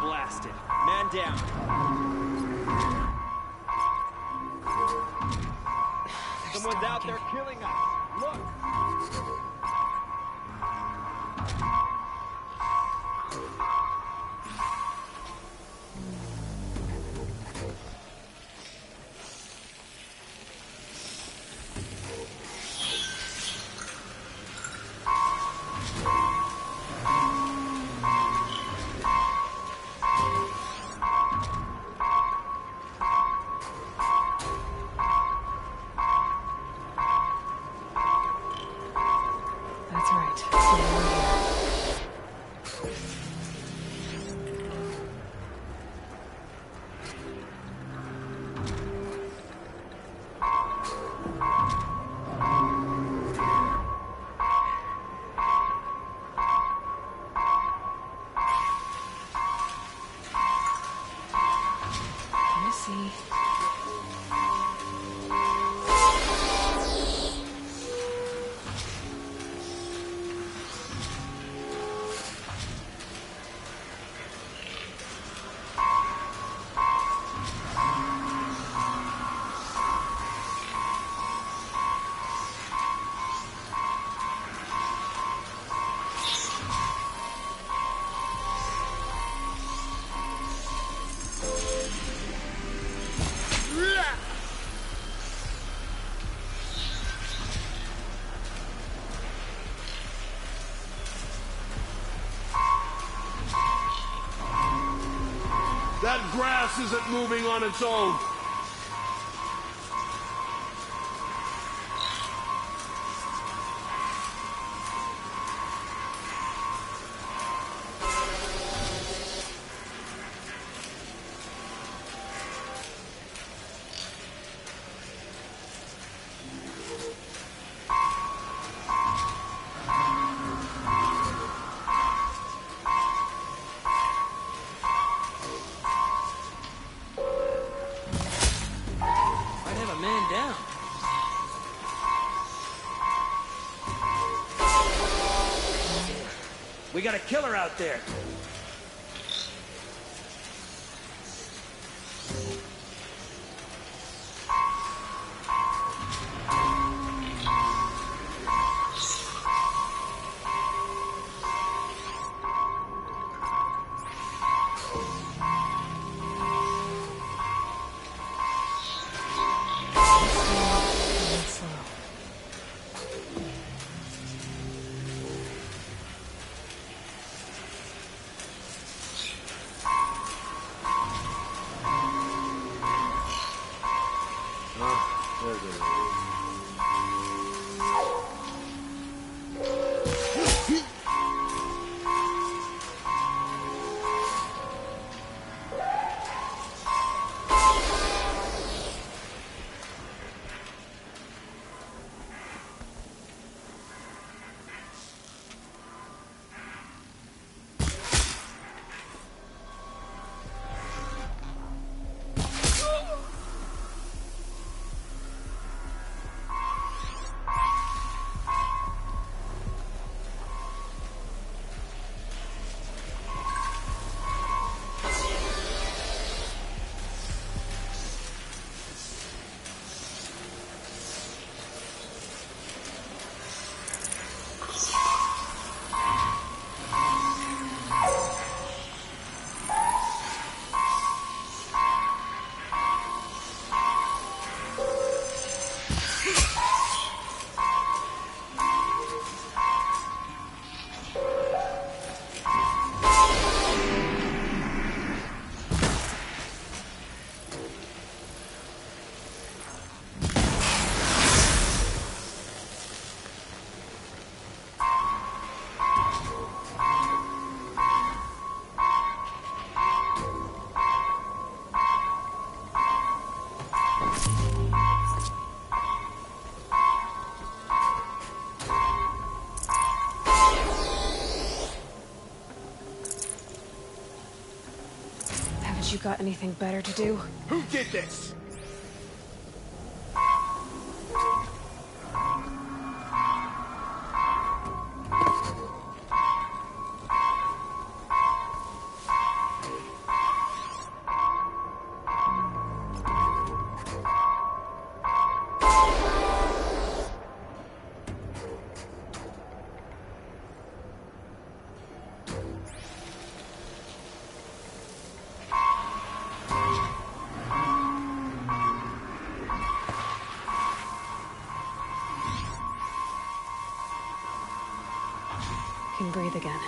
Blasted. Man down. Someone's out there killing us. Look! grass isn't moving on its own. We got a killer out there. You got anything better to do? Who did this? Can breathe again.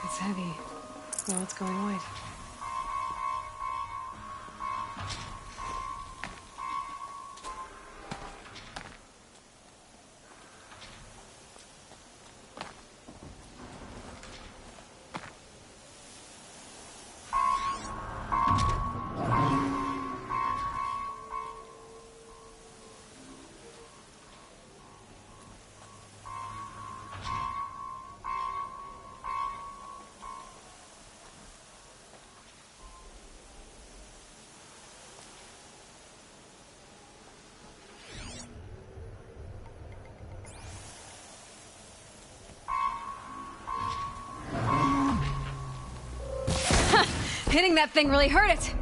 It's heavy. Well, it's going white. Hitting that thing really hurt it!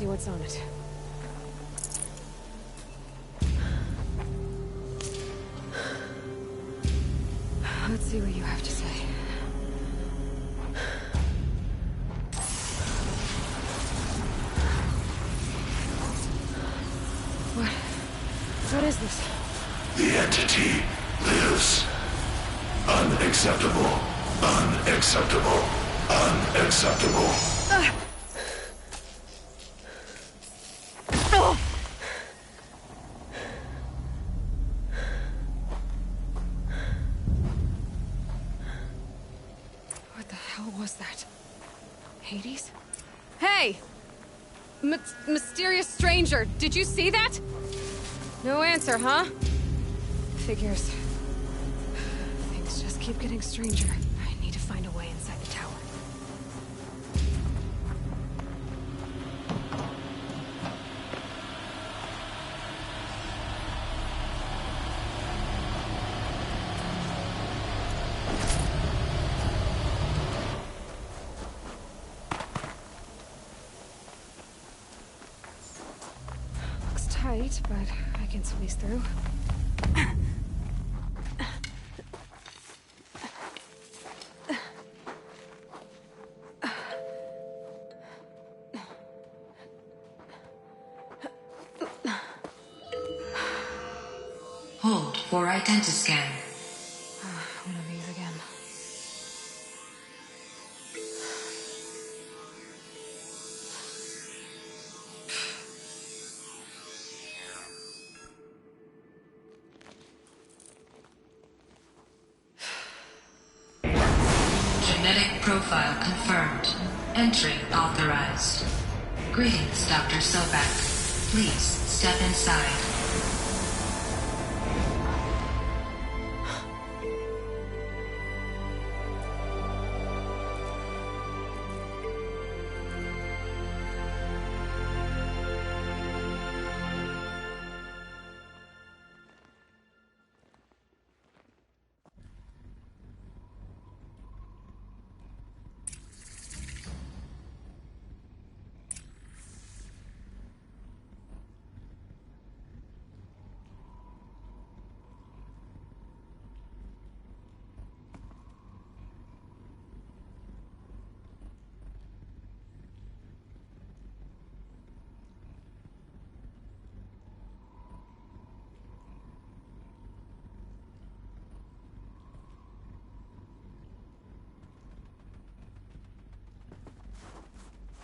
see what's on it. Let's see what you have to say. What is this? The entity lives. Unacceptable. Unacceptable. Unacceptable. What the hell was that? Hades? Hey! Mysterious stranger, did you see that? No answer, huh? Figures. Things just keep getting stranger. I need to find a way inside the tower. Looks tight, but I can squeeze through. Hold for identiscan. One of these again. Genetic profile confirmed. Entry authorized. Greetings, Dr. Sobek. Please step inside.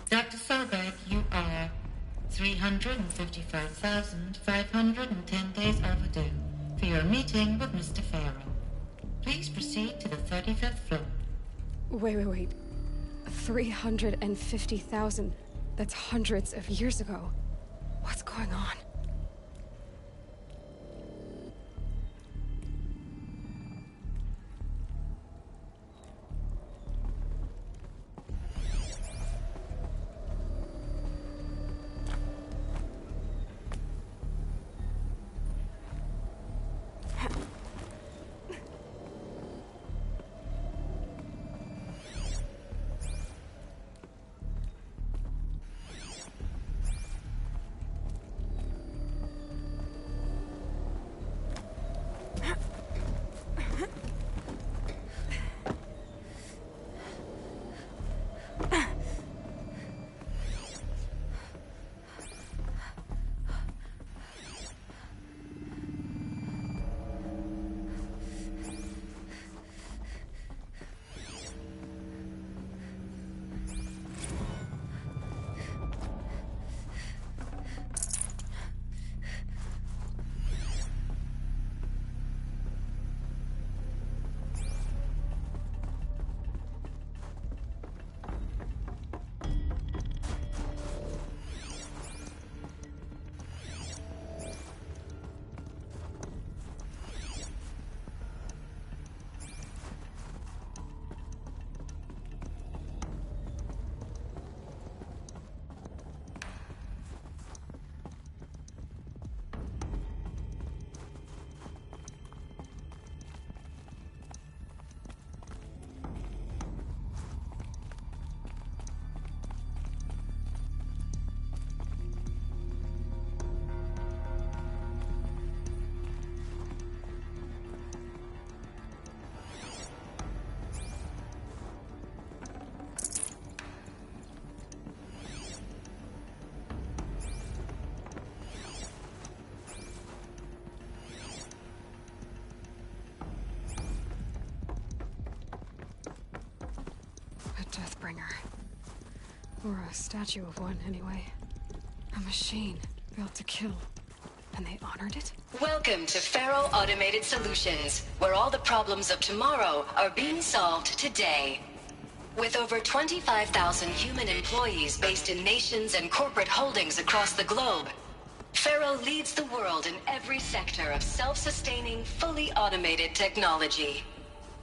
Dr. Sobek, you are 355,510 days overdue for your meeting with Mr. Pharaoh. Please proceed to the 35th floor. Wait. 350,000. That's hundreds of years ago. What's going on? Deathbringer. Or a statue of one, anyway. A machine built to kill. And they honored it? Welcome to Faro Automated Solutions, where all the problems of tomorrow are being solved today. With over 25,000 human employees based in nations and corporate holdings across the globe, Faro leads the world in every sector of self-sustaining, fully automated technology.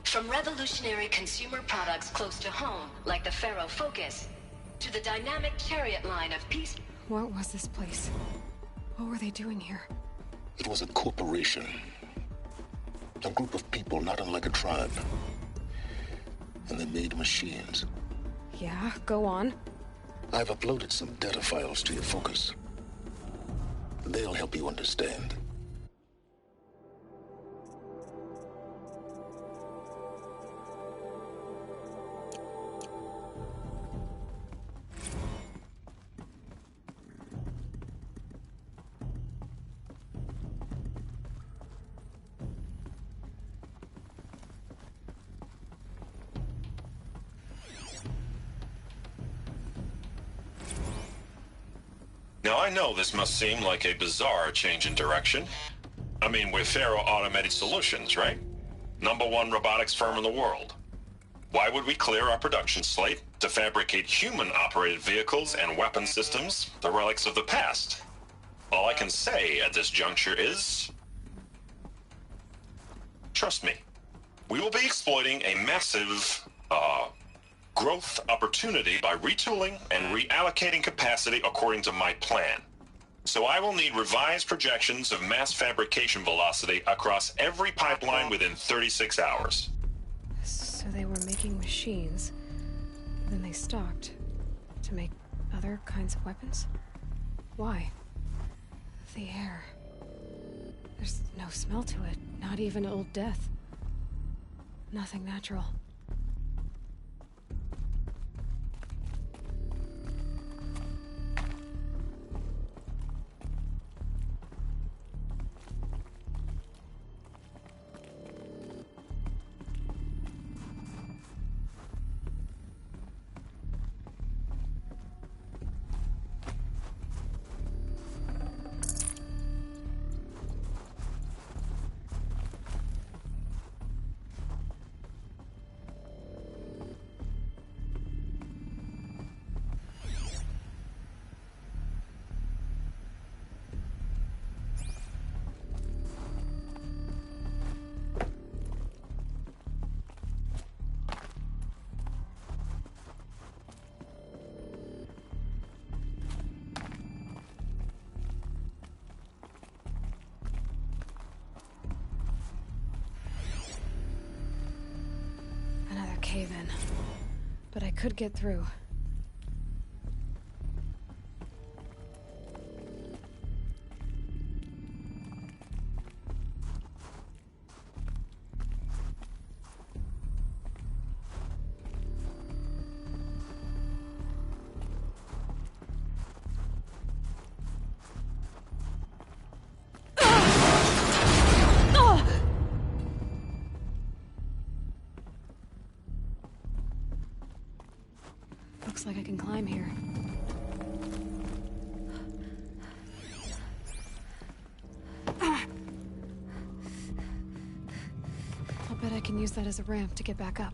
From revolutionary consumer products close to home, like the Faro Focus, to the dynamic Chariot line of peace... What was this place? What were they doing here? It was a corporation. A group of people not unlike a tribe. And they made machines. Yeah, go on. I've uploaded some data files to your Focus. They'll help you understand. Now, I know this must seem like a bizarre change in direction. I mean, we're Faro Automated Solutions, right? #1 robotics firm in the world. Why would we clear our production slate to fabricate human-operated vehicles and weapon systems, the relics of the past? All I can say at this juncture is... trust me. We will be exploiting a massive, growth opportunity by retooling and reallocating capacity according to my plan. So I will need revised projections of mass fabrication velocity across every pipeline within 36 hours. So they were making machines, then they stopped to make other kinds of weapons? Why? The air. There's no smell to it, not even Old Death. Nothing natural. Cave-in. But I could get through. Looks like I can climb here. I'll bet I can use that as a ramp to get back up.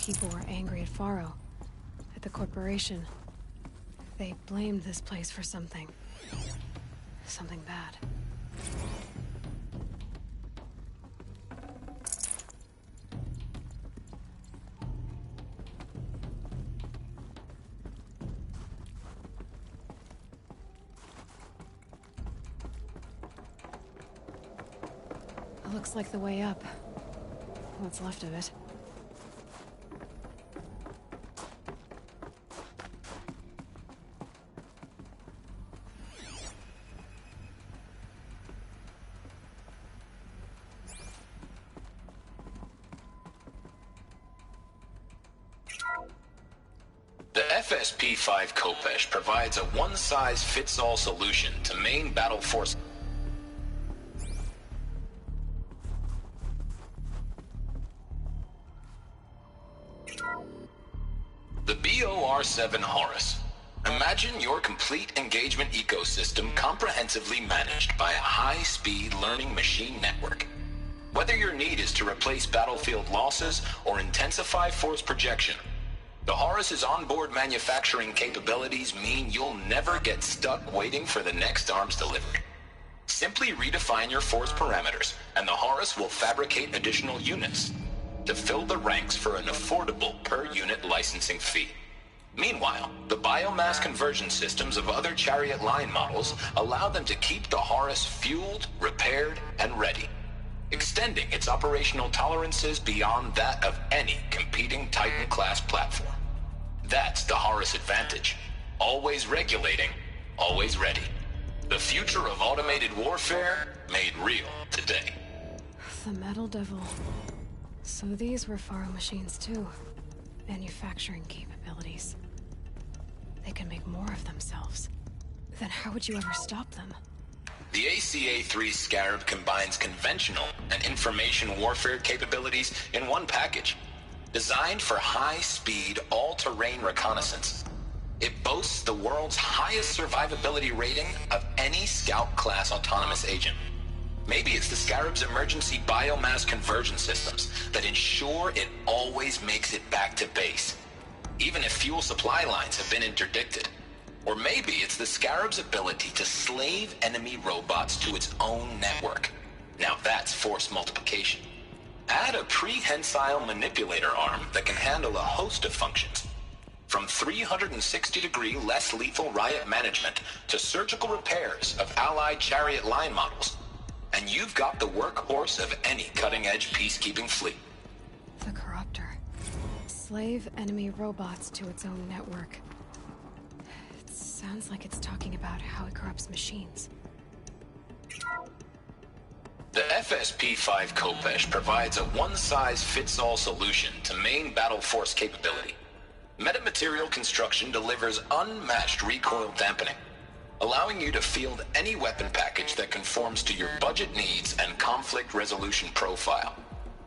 people were angry at Faro, at the corporation. They blamed this place for something. Something bad. Looks like the way up. What's left of it. The FSP-5 Khopesh provides a one-size-fits-all solution to main battle force. The BOR-7 Horus. Imagine your complete engagement ecosystem comprehensively managed by a high-speed learning machine network. Whether your need is to replace battlefield losses or intensify force projection, the Horus's onboard manufacturing capabilities mean you'll never get stuck waiting for the next arms delivery. Simply redefine your force parameters, and the Horus will fabricate additional units to fill the ranks for an affordable per-unit licensing fee. Meanwhile, the biomass conversion systems of other Chariot line models allow them to keep the Horus fueled, repaired, and ready, extending its operational tolerances beyond that of any competing Titan-class platform. That's the Horus advantage. Always regulating, always ready. The future of automated warfare made real today. The Metal Devil. So these were Faro machines too. Manufacturing capabilities. They can make more of themselves. Then how would you ever stop them? The ACA-3 Scarab combines conventional and information warfare capabilities in one package. Designed for high-speed, all-terrain reconnaissance, it boasts the world's highest survivability rating of any Scout-class autonomous agent. Maybe it's the Scarab's emergency biomass conversion systems that ensure it always makes it back to base, even if fuel supply lines have been interdicted. Or maybe it's the Scarab's ability to slave enemy robots to its own network. Now that's force multiplication. Add a prehensile manipulator arm that can handle a host of functions, from 360-degree less lethal riot management to surgical repairs of allied Chariot line models, and you've got the workhorse of any cutting-edge peacekeeping fleet. The Corruptor. Slave enemy robots to its own network. It sounds like it's talking about how it corrupts machines. The FSP-5 Khopesh provides a one-size-fits-all solution to main battle force capability. Metamaterial construction delivers unmatched recoil dampening, allowing you to field any weapon package that conforms to your budget needs and conflict resolution profile.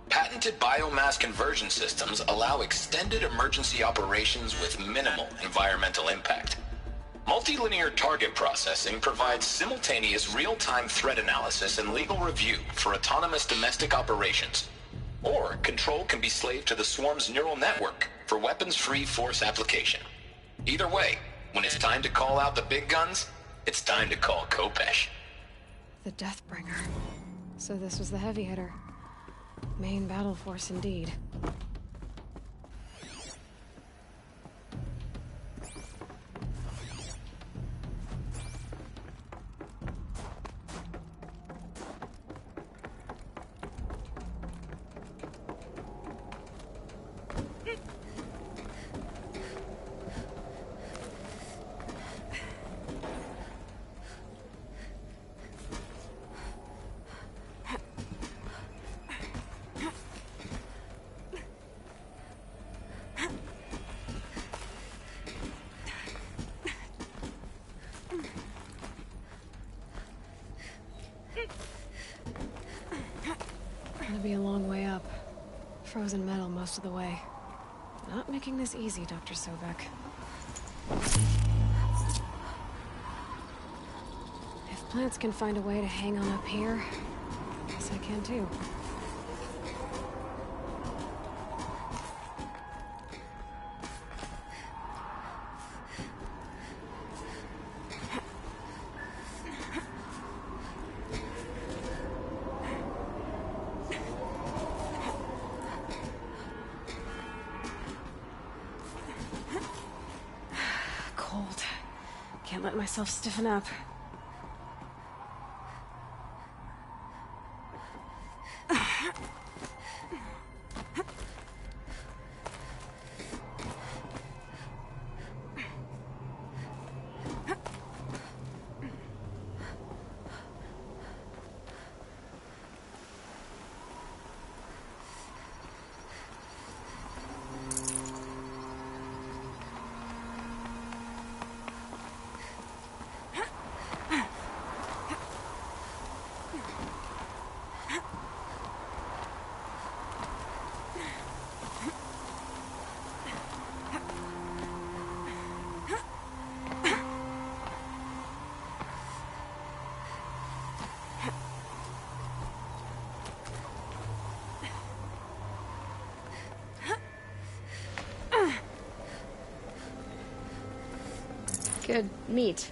Patented biomass conversion systems allow extended emergency operations with minimal environmental impact. Multilinear target processing provides simultaneous real-time threat analysis and legal review for autonomous domestic operations. Or control can be slaved to the Swarm's neural network for weapons-free force application. Either way, when it's time to call out the big guns, it's time to call Khopesh. The Deathbringer. So this was the heavy hitter. Main battle force indeed. Gonna be a long way up. Frozen metal most of the way. Not making this easy, Dr. Sobek. If plants can find a way to hang on up here, guess I can too. Can't let myself stiffen up. Good meat.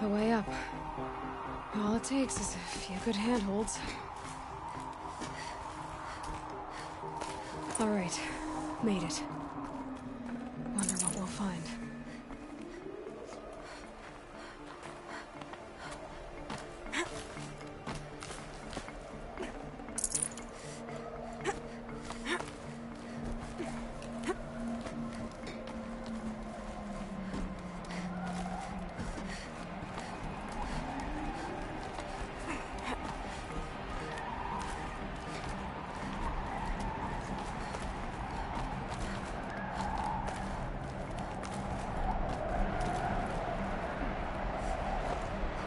A way up. All it takes is a few good handholds. All right, made it. Wonder what we'll find.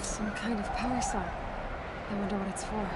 Some kind of power saw. I wonder what it's for.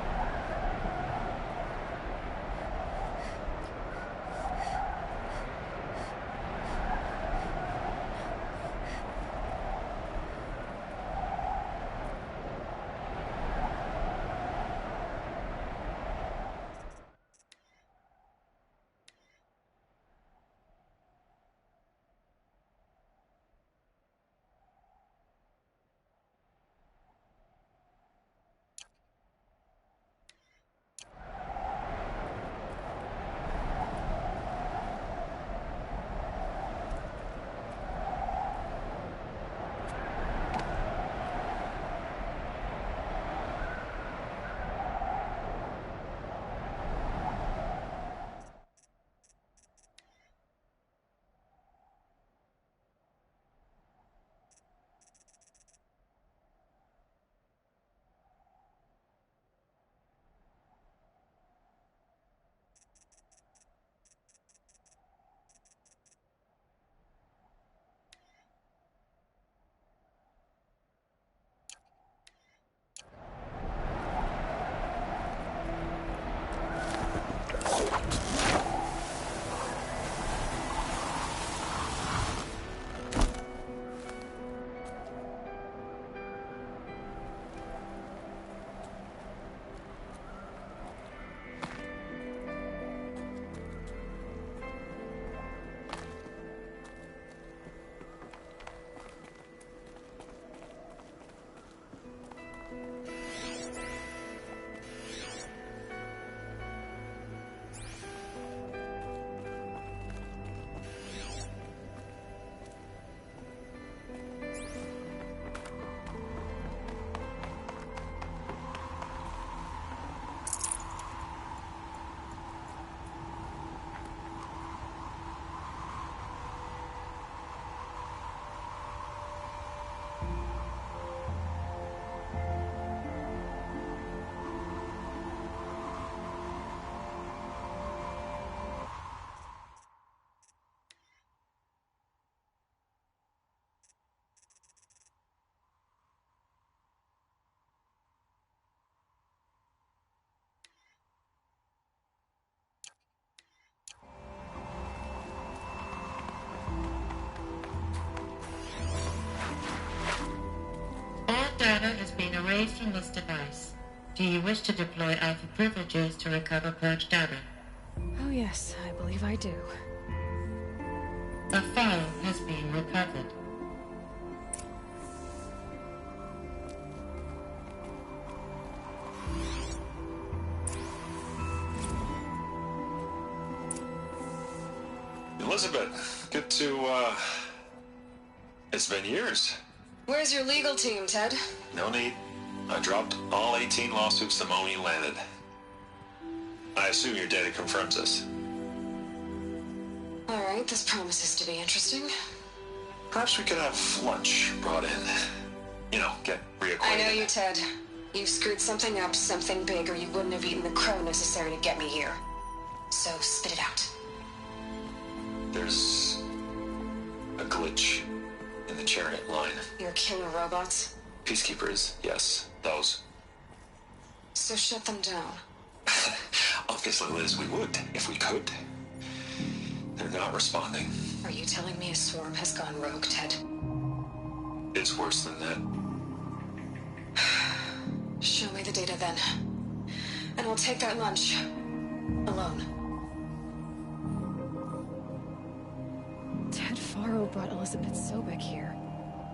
data is being erased from this device. Do you wish to deploy Alpha privileges to recover purged data? Oh yes, I believe I do. A file has been recovered. Elizabeth, good to, it's been years. Where's your legal team, Ted? No need. I dropped all 18 lawsuits the moment you landed. I assume your data confirms this. All right, this promises to be interesting. Perhaps we could have lunch brought in. You know, get reacquainted. I know you, Ted. You screwed something up, something big, or you wouldn't have eaten the crow necessary to get me here. So spit it out. There's a glitch in the chariot line. Your killer robots? Peacekeepers, yes, those. So shut them down. Obviously, Liz, we would, if we could. They're not responding. Are you telling me a swarm has gone rogue, Ted? It's worse than that. Show me the data then. And I'll take that lunch. Alone. Ted Faro brought Elizabeth Sobek here,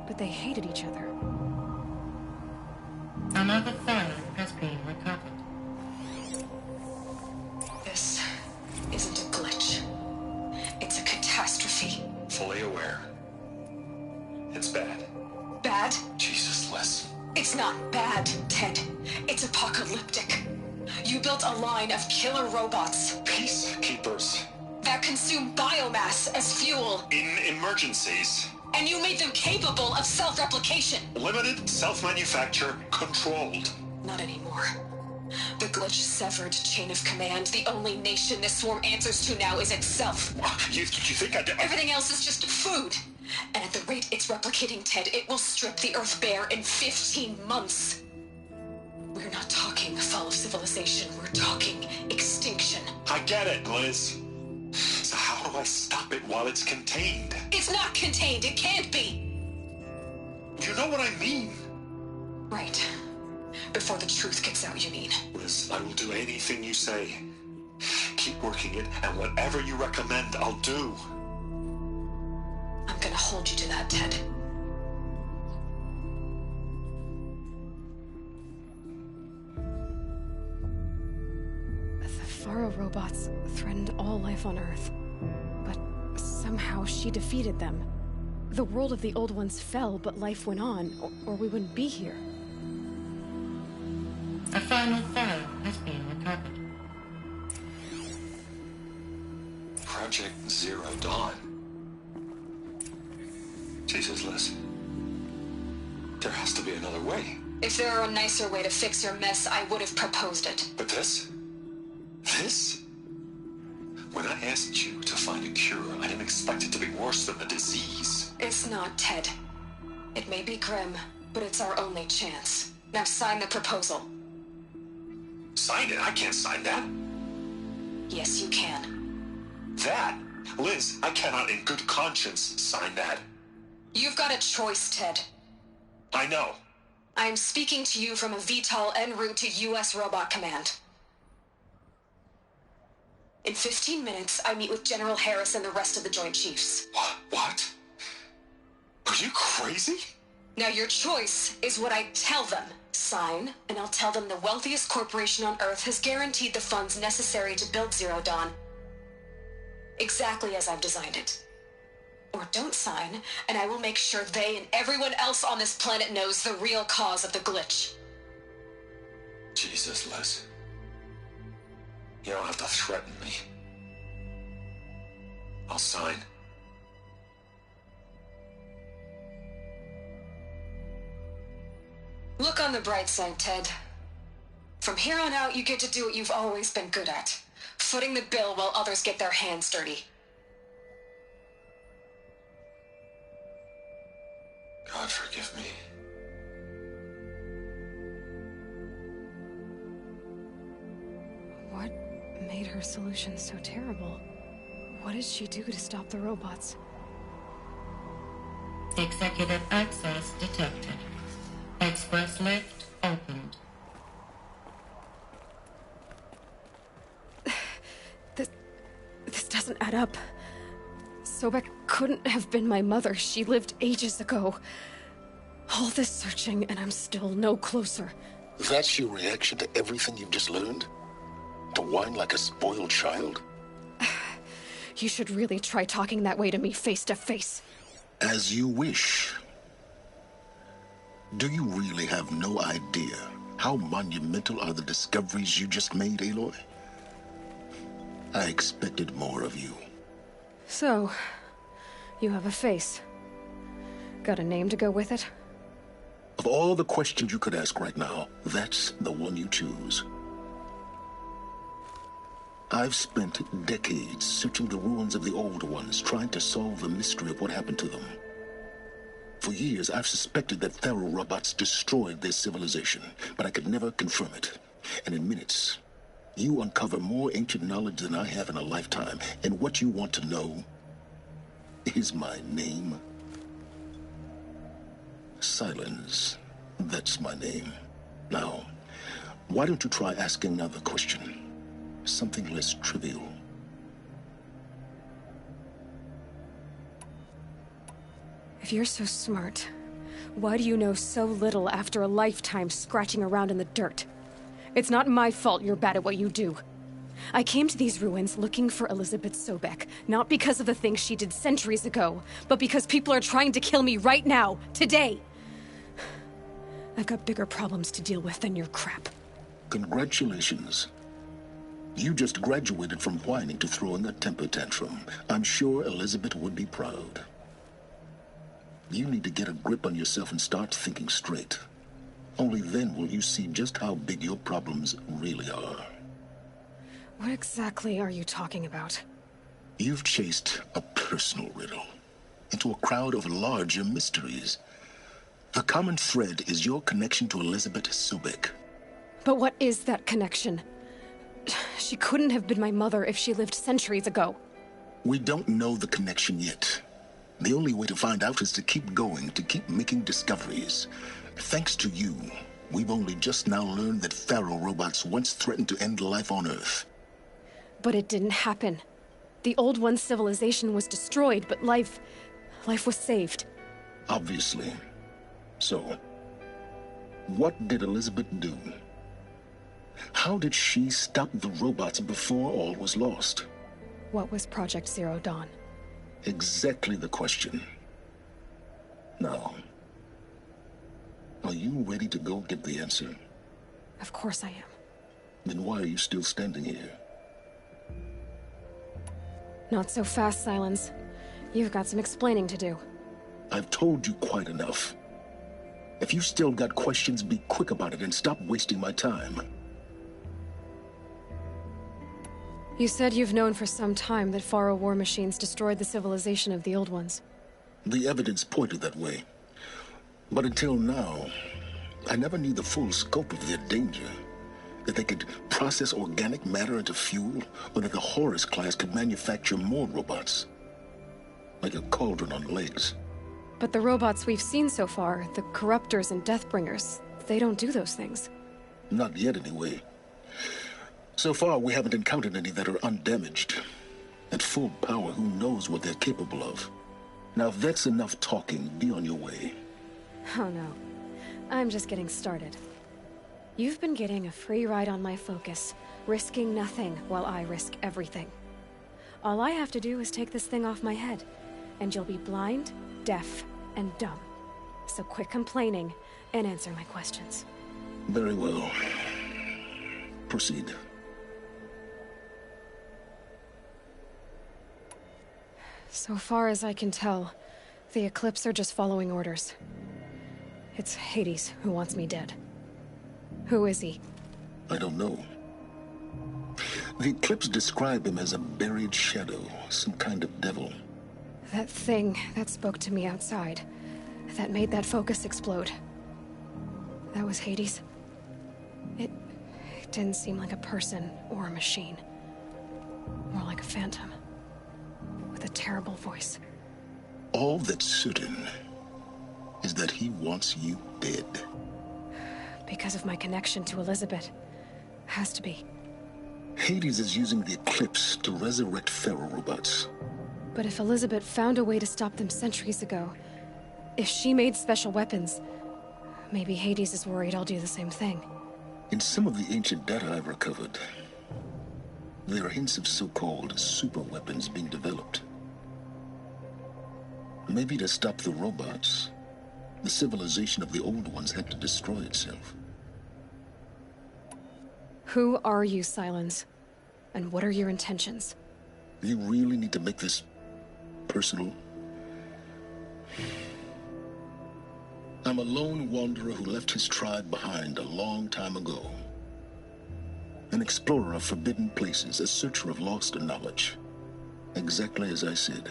but they hated each other. Another file has been recovered. This isn't a glitch. It's a catastrophe. Fully aware. It's bad. Bad? Jesus, Liz. It's not bad, Ted. It's apocalyptic. You built a line of killer robots. Peacekeepers. That consume biomass as fuel. In emergencies. And you made them capable of self-replication. Limited, self-manufacture, controlled. Not anymore. The glitch severed chain of command. The only nation this swarm answers to now is itself. You think I did? Everything else is just food. And at the rate it's replicating, Ted, it will strip the Earth bare in 15 months. We're not talking fall of civilization. We're talking extinction. I get it, Liz. So how do I stop it while it's contained? It's not contained. It can't be. You know what I mean? Right. Before the truth gets out, you mean? Liz, I will do anything you say. Keep working it, and whatever you recommend, I'll do. I'm gonna hold you to that, Ted. The Faro robots threatened all life on Earth, but somehow she defeated them. The world of the old ones fell, but life went on, or we wouldn't be here. A final file has been recovered. Project Zero Dawn. Jesus, Liz. There has to be another way. If there were a nicer way to fix your mess, I would have proposed it. But this? This? When I asked you to find a cure, I didn't expect it to be worse than the disease. It's not, Ted. It may be grim, but it's our only chance. Now sign the proposal. Sign it? I can't sign that. Yes, you can. That? Liz, I cannot in good conscience sign that. You've got a choice, Ted. I know. I am speaking to you from a VTOL en route to U.S. Robot Command. In 15 minutes, I meet with General Harris and the rest of the Joint Chiefs. What? Are you crazy? Now your choice is what I tell them. Sign, and I'll tell them the wealthiest corporation on Earth has guaranteed the funds necessary to build Zero Dawn. Exactly as I've designed it. Or don't sign, and I will make sure they and everyone else on this planet knows the real cause of the glitch. Jesus, Liz. You don't have to threaten me. I'll sign. Look on the bright side, Ted. From here on out, you get to do what you've always been good at. Footing the bill while others get their hands dirty. God forgive me. What made her solution so terrible? What did she do to stop the robots? Executive access detected. Express lift opened. This doesn't add up. Sobek couldn't have been my mother. She lived ages ago. All this searching, and I'm still no closer. That's your reaction to everything you've just learned? To whine like a spoiled child? You should really try talking that way to me face to face. As you wish. Do you really have no idea how monumental are the discoveries you just made, Aloy? I expected more of you. So, you have a face. Got a name to go with it? Of all the questions you could ask right now, that's the one you choose. I've spent decades searching the ruins of the old ones, trying to solve the mystery of what happened to them. For years, I've suspected that Faro robots destroyed their civilization, but I could never confirm it. And in minutes, you uncover more ancient knowledge than I have in a lifetime. And what you want to know is my name. Silence. That's my name. Now, why don't you try asking another question? Something less trivial. If you're so smart, why do you know so little after a lifetime scratching around in the dirt? It's not my fault you're bad at what you do. I came to these ruins looking for Elizabeth Sobek, not because of the things she did centuries ago, but because people are trying to kill me right now, today. I've got bigger problems to deal with than your crap. Congratulations. You just graduated from whining to throwing a temper tantrum. I'm sure Elizabeth would be proud. You need to get a grip on yourself and start thinking straight. Only then will you see just how big your problems really are. What exactly are you talking about? You've chased a personal riddle into a crowd of larger mysteries. The common thread is your connection to Elizabeth Sobek. But what is that connection? She couldn't have been my mother if she lived centuries ago. We don't know the connection yet. The only way to find out is to keep going, to keep making discoveries. Thanks to you, we've only just now learned that Faro robots once threatened to end life on Earth. But it didn't happen. The Old One's civilization was destroyed, but life was saved. Obviously. So, what did Elizabeth do? How did she stop the robots before all was lost? What was Project Zero Dawn? Exactly the question. Now, are you ready to go get the answer? Of course I am. Then why are you still standing here? Not so fast, Silence. You've got some explaining to do. I've told you quite enough. If you still got questions, be quick about it and stop wasting my time. You said you've known for some time that Faro war machines destroyed the civilization of the Old Ones. The evidence pointed that way. But until now, I never knew the full scope of their danger. That they could process organic matter into fuel, or that the Horus class could manufacture more robots. Like a cauldron on legs. But the robots we've seen so far, the Corruptors and Deathbringers, they don't do those things. Not yet, anyway. So far, we haven't encountered any that are undamaged. At full power, who knows what they're capable of? Now, if that's enough talking, be on your way. Oh no. I'm just getting started. You've been getting a free ride on my focus, risking nothing while I risk everything. All I have to do is take this thing off my head, and you'll be blind, deaf, and dumb. So quit complaining and answer my questions. Very well. Proceed. So far as I can tell, the Eclipse are just following orders. It's Hades who wants me dead. Who is he? I don't know. The Eclipse describe him as a buried shadow, some kind of devil. That thing that spoke to me outside, that made that focus explode. That was Hades. It didn't seem like a person or a machine. More like a phantom. With a terrible voice. All that's certain is that he wants you dead. Because of my connection to Elizabeth. Has to be. Hades is using the Eclipse to resurrect Pharaoh robots. But if Elizabeth found a way to stop them centuries ago, if she made special weapons, maybe Hades is worried I'll do the same thing. In some of the ancient data I've recovered, there are hints of so-called super weapons being developed. Maybe to stop the robots, the civilization of the old ones had to destroy itself. Who are you, Sylens? And what are your intentions? You really need to make this personal? I'm a lone wanderer who left his tribe behind a long time ago. An explorer of forbidden places, a searcher of lost knowledge. Exactly as I said.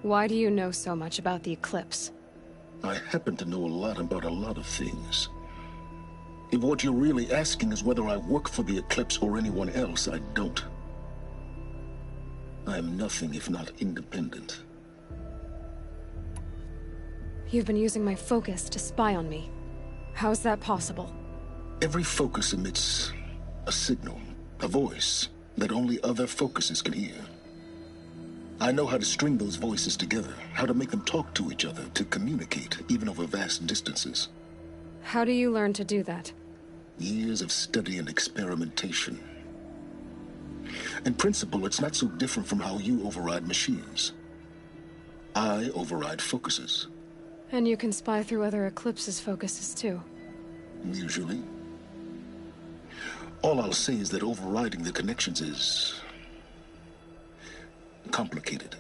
Why do you know so much about the Eclipse? I happen to know a lot about a lot of things. If what you're really asking is whether I work for the Eclipse or anyone else, I don't. I am nothing if not independent. You've been using my focus to spy on me. How's that possible? Every focus emits a signal, a voice, that only other focuses can hear. I know how to string those voices together, how to make them talk to each other, to communicate, even over vast distances. How do you learn to do that? Years of study and experimentation. In principle, it's not so different from how you override machines. I override focuses. And you can spy through other Eclipse's focuses too. Usually. All I'll say is that overriding the connections is complicated.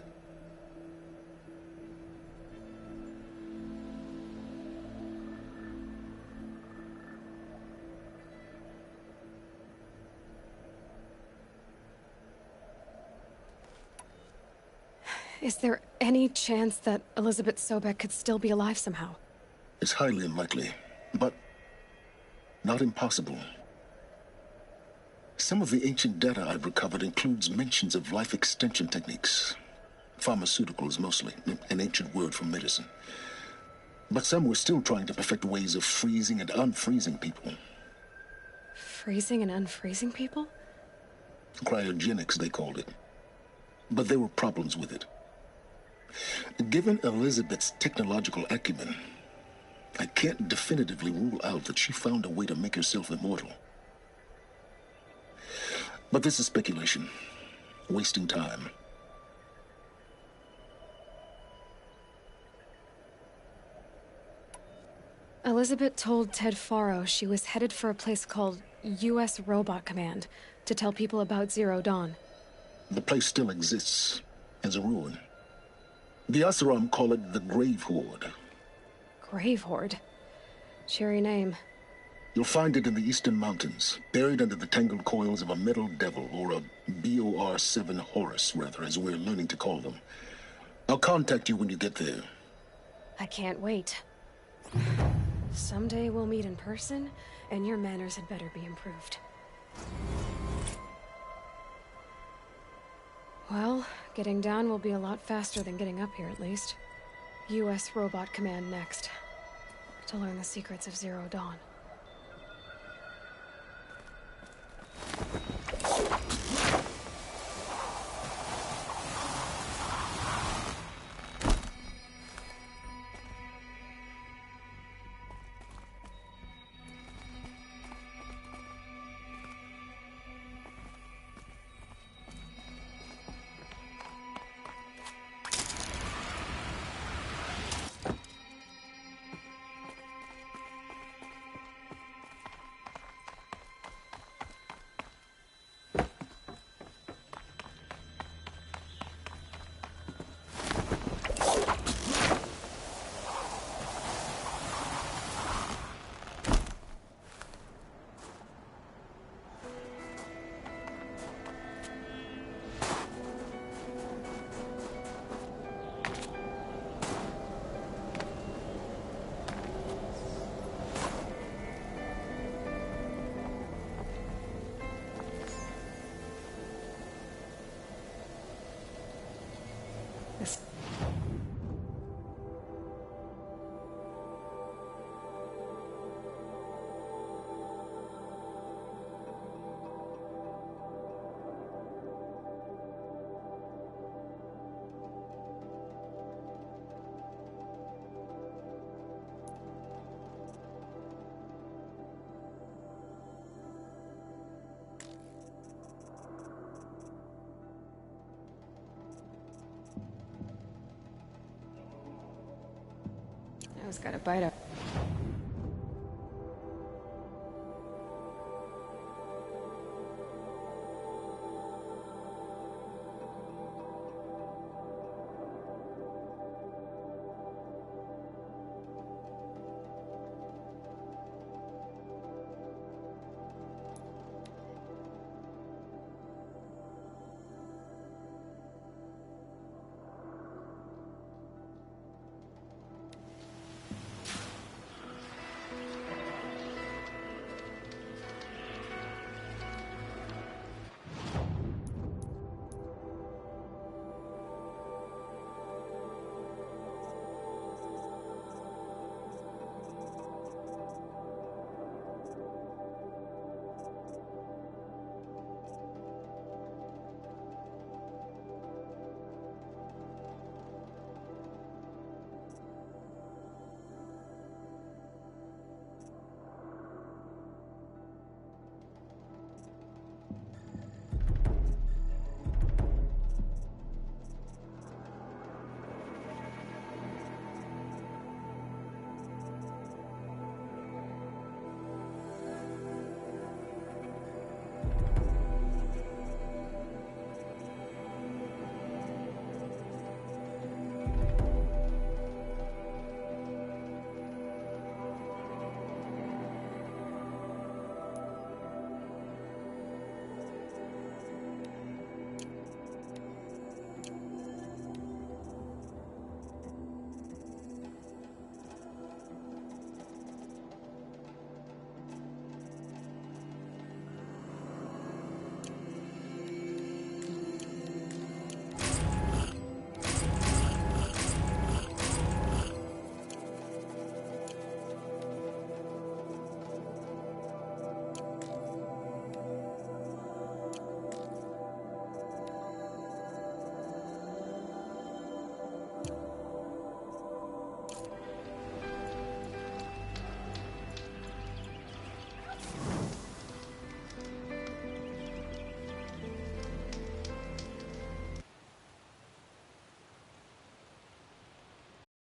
Is there any chance that Elizabeth Sobek could still be alive somehow? It's highly unlikely, but not impossible. Some of the ancient data I've recovered includes mentions of life extension techniques. Pharmaceuticals, mostly, an ancient word for medicine. But some were still trying to perfect ways of freezing and unfreezing people. Freezing and unfreezing people? Cryogenics, they called it. But there were problems with it. Given Elizabeth's technological acumen, I can't definitively rule out that she found a way to make herself immortal. But this is speculation, wasting time. Elizabeth told Ted Faro she was headed for a place called U.S. Robot Command to tell people about Zero Dawn. The place still exists as a ruin. The Oseram call it the Grave Horde. Grave Horde? Cheery name. You'll find it in the Eastern Mountains, buried under the tangled coils of a metal devil, or a BOR-7 Horus, rather, as we're learning to call them. I'll contact you when you get there. I can't wait. Someday we'll meet in person, and your manners had better be improved. Well, getting down will be a lot faster than getting up here, at least. U.S. Robot Command next. To learn the secrets of Zero Dawn. got a bite of.